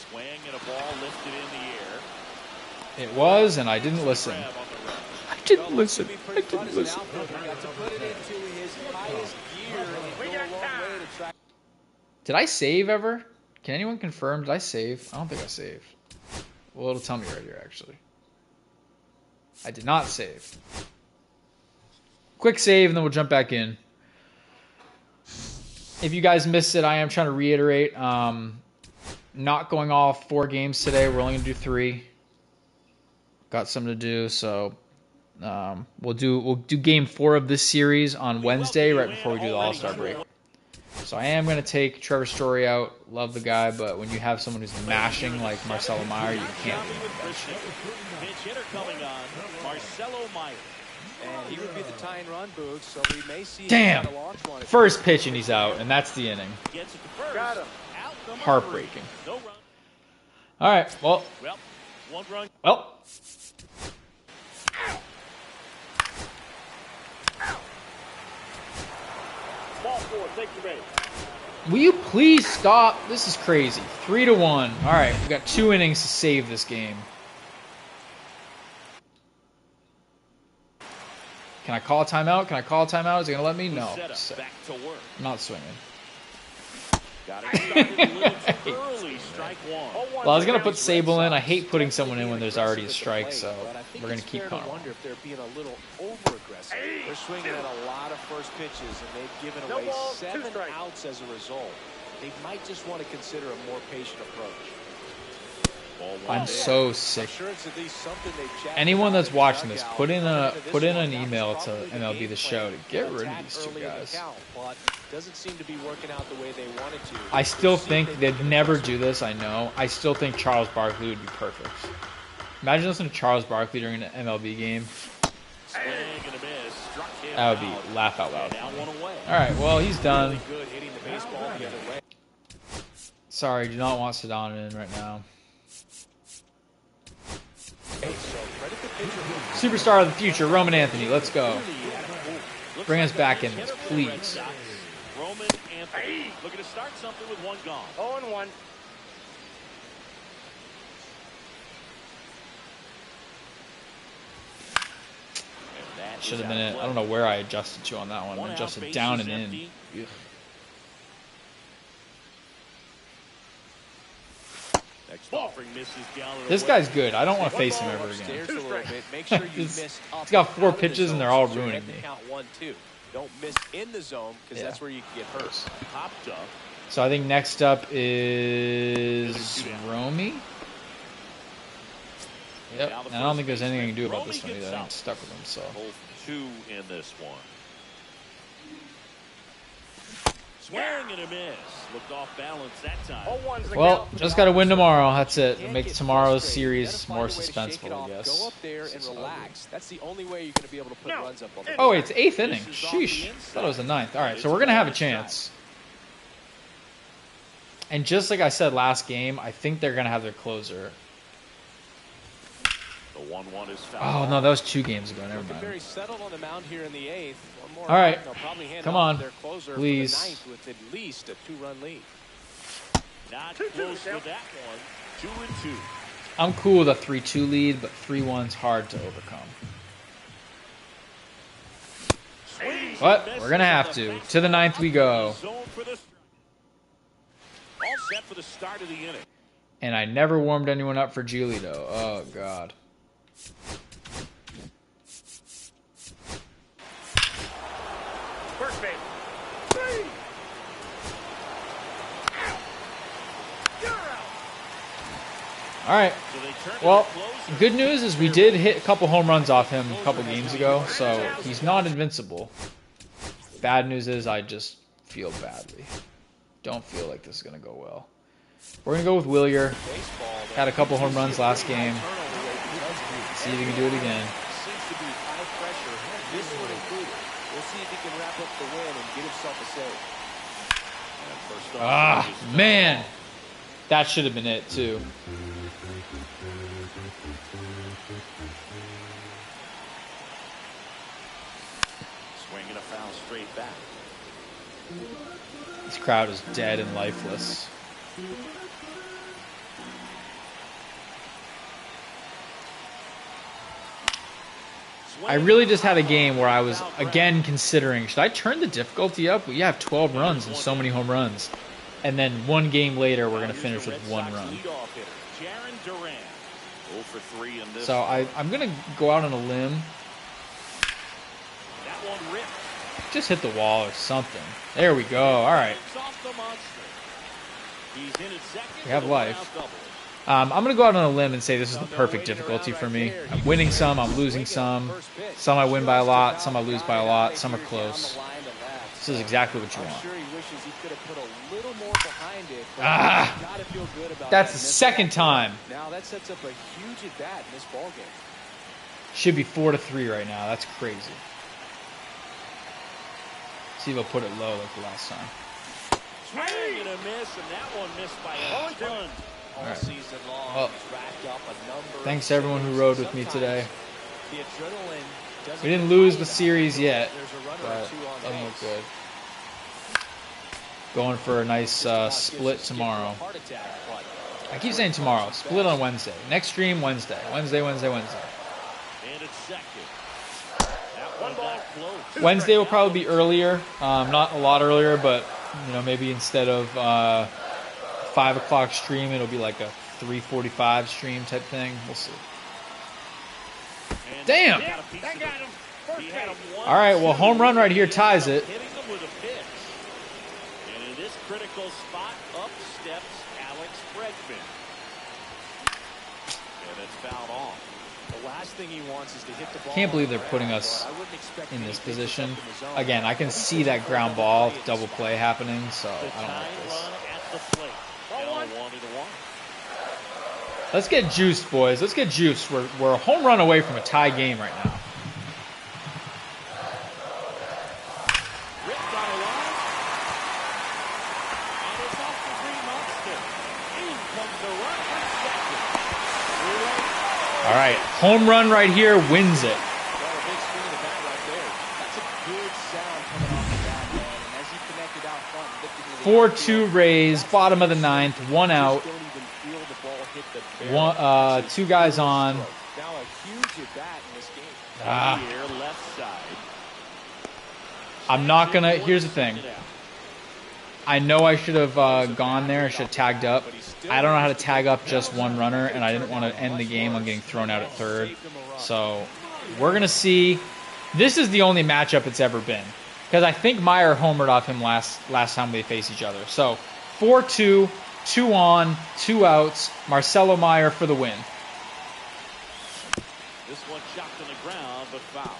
Swing and a ball lifted in the air. It was, and I didn't listen. Grab on the right. I didn't listen. I didn't listen. Did I save ever? Can anyone confirm? Did I save? I don't think I saved. Well, it'll tell me right here, actually. I did not save. Quick save, and then we'll jump back in. If you guys missed it, I am trying to reiterate. Not going off 4 games today. We're only going to do 3. Got something to do, so we'll do game 4 of this series on Wednesday, right before we do the All-Star break. So I am going to take Trevor Story out. Love the guy, but when you have someone who's mashing like Marcelo Meyer, you can't. Pitch hitter coming on, Marcelo Meyer. And he would be the tying run, Boog, so we may see Damn! him launch one. First pitch and he's out, and that's the inning. Gets it to first. Got him. Out number Heartbreaking. 3. No run. All right, well, Well, one run. Ball 4, take the base. will you please stop? This is crazy. 3-1. All right, we got 2 innings to save this game. Can I call a timeout? Can I call a timeout? Is he going to let me? No. Set up, back to work. I'm not swinging. Got it started a little too early. Strike one. Well, I was going to put Sable in. I hate putting someone in when there's already a strike, so we're going to keep I Connor. wonder if they're being a little over-aggressive. They're swinging at a lot of first pitches, and they've given No away balls, 2 7 strikes. outs as a result. They might just want to consider a more patient approach. Ball one. I'm so sick. Sure, it's at least something they've chatted Anyone about that's in the watching this, dugout. put in an This one, email that's to probably the MLB game The Show to plan. get rid of Attack these 2 early in the guys. count, but doesn't seem to be working out the way they wanted to. I still See if think they can they'd get never it. do this, I know. I still think Charles Barkley would be perfect. Imagine listening to Charles Barkley during an MLB game. Swing and a miss. Struck him That would out. be laugh out loud. Now one away. All right, well, he's done. Really good hitting the baseball the other way. Sorry, do not want Sedano in right now. So credit the pitcher who Superstar of the future, Roman Anthony. Let's go. Clearly he had a pull. Looks Bring like us back a in this, hitter for the Red please. Sox. Roman Anthony looking to start something with 1 gone. 0-1. And that Should is have been out it. of I don't know where I adjusted to on that one. One out, Adjusted base down is and in. empty. Ugh. Next offering misses down and This away. guy's good. I don't want to face him ball ever again. upstairs a little bit. Make sure you He's- miss up he's got and 4 out of the pitches and they're zone all so you're ruining at the me. count 1-2. Don't miss in the zone because Yeah. that's where you can get hurt. Popped up. So I think next up is Romy. Yep. And I don't think there's anything I can do about this one either. I think stuck with him. So Both 2 in this one. Swing and a miss. Looked off balance that time. 0-1's the well, count. just got to win tomorrow. That's it. Can't Make get tomorrow's frustrated. You series gotta more find a way to shake it suspenseful, off. I guess. Go up there and This is relax. That's the only way you're going to be able to put No. runs up on the Oh, it's 8th inning. Sheesh. Thought it was the 9th. All right, so we're gonna have a chance. And just like I said last game, I think they're gonna have their closer. The 1-1 is foul. Oh no, that was 2 games ago. Never Looking very mind. settled on the mound here in the 8th. One more All right. out, they'll probably hand Come off on. to their closer Please. for the 9th with at least a 2-run lead. Not 2-2 close to count. that one. 2-2. I'm cool with a 3-2 lead, but 3-1's hard to overcome. But we're going to have to. To the ninth we go. All set for the start of the inning. And I never warmed anyone up for Giolito. Oh, God. First base. All right. Well, good news is we did hit a couple home runs off him a couple games ago, so he's not invincible. Bad news is I just feel badly. Don't feel like this is going to go well. We're going to go with Willier. Had a couple home runs last game. See if he can do it again. Seems to be high pressure. This one included. We'll see if he can wrap up the win and get himself a save. Ah, man. That should have been it, too. Swinging a foul straight back. This crowd is dead and lifeless. I really just had a game where I was, again, considering, should I turn the difficulty up? We have 12 runs and so many home runs. And then one game later, we're going to finish with 1 run. So I'm going to go out on a limb. Just hit the wall or something. There we go. All right. We have life. I'm going to go out on a limb and say this is the perfect difficulty for me. I'm winning some, I'm losing some. Some I win by a lot, some I lose by a lot, some are close. This is exactly what you want. Ah! That's the second time. Now that sets up a huge at bat in this ballgame. Should be 4-3 right now. That's crazy. See if I'll put it low like the last time. Swing and a miss, and that one missed by a ton. All right. Well, thanks to everyone who rode with me today. We didn't lose the series yet, but doesn't look good. Going for a nice split tomorrow. I keep saying tomorrow. Split on Wednesday. Next stream Wednesday. Wednesday. Wednesday will probably be earlier. Not a lot earlier, but maybe instead of 5 o'clock stream, it'll be like a 3:45 stream type thing. We'll see. Damn! All right, well, home run right here ties it. And in this critical spot, up steps Alex Bregman. And it's fouled off. The last thing he wants is to hit the ball. Can't believe they're putting us in this position. Again, I can see that ground ball double play happening, so I don't like this. Let's get juiced, boys. Let's get juiced. We're a home run away from a tie game right now. All right, home run right here wins it. 4-2 Rays, bottom of the ninth, 1 out. 2 guys on. I'm not gonna. Here's the thing. I know I should have gone there. I should have tagged up. I don't know how to tag up just one runner, and I didn't want to end the game on getting thrown out at third. So we're gonna see. This is the only matchup it's ever been, because I think Meyer homered off him last time they faced each other. So 4-2, 2 on, 2 outs. Marcelo Meyer for the win. This one chopped on the ground, but foul.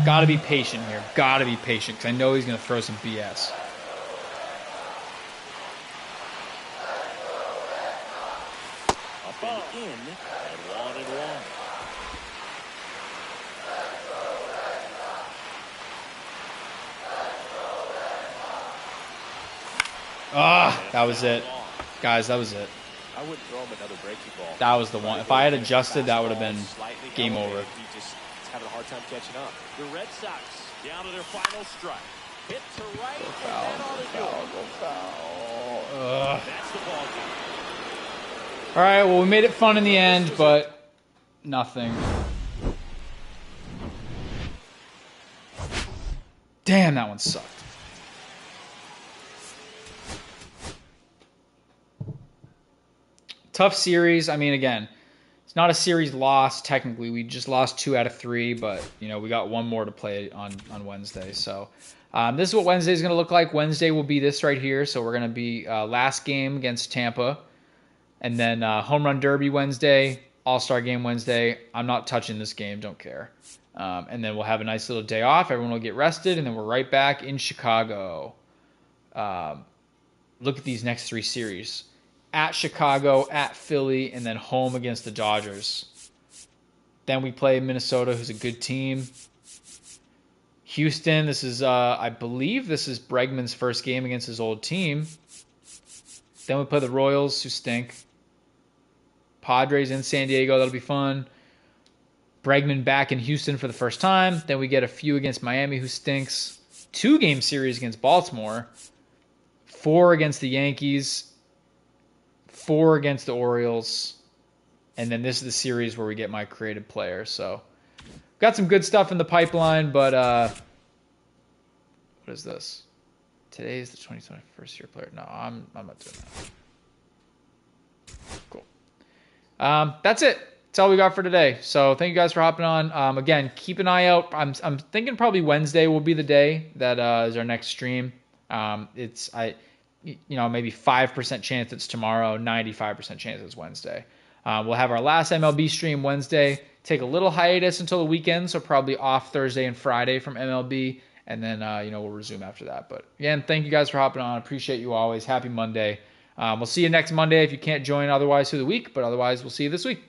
Got to be patient here. Got to be patient, because I know he's going to throw some BS. Up and in, and 1-1. That was it. Guys, that was it. I wouldn't throw him another breaking ball. That was the one. If I had adjusted, that would have been game over. He just is having a hard time catching up. The Red Sox down to their final strike. Hit to right, Go and that ought to do it. That's the ball game. All right, well, we made it fun in the end, but nothing. Damn, that one sucked. Tough series. I mean, again, it's not a series loss technically. We just lost 2 out of 3, but we got one more to play on Wednesday. So this is what Wednesday is going to look like. Wednesday will be this right here. So we're going to be last game against Tampa, and then home run derby Wednesday, All-Star game Wednesday. I'm not touching this game. Don't care. And then we'll have a nice little day off. Everyone will get rested, and then we're right back in Chicago. Look at these next 3 series. At Chicago, at Philly, and then home against the Dodgers. Then we play Minnesota, who's a good team. Houston, this is, I believe this is Bregman's first game against his old team. Then we play the Royals, who stink. Padres in San Diego, that'll be fun. Bregman back in Houston for the first time. Then we get a few against Miami, who stinks. 2-game series against Baltimore. 4 against the Yankees. 4 against the Orioles, and then this is the series where we get my creative player. So, got some good stuff in the pipeline, but what is this? Today's the 2021 year player. No, I'm not doing that. Cool. That's it. That's all we got for today. So, thank you guys for hopping on. Again, keep an eye out. I'm thinking probably Wednesday will be the day that is our next stream. Maybe 5% chance it's tomorrow, 95% chance it's Wednesday. We'll have our last MLB stream Wednesday, take a little hiatus until the weekend, so probably off Thursday and Friday from MLB, and then, we'll resume after that. But again, thank you guys for hopping on. Appreciate you always. Happy Monday. We'll see you next Monday if you can't join otherwise through the week, but otherwise we'll see you this week.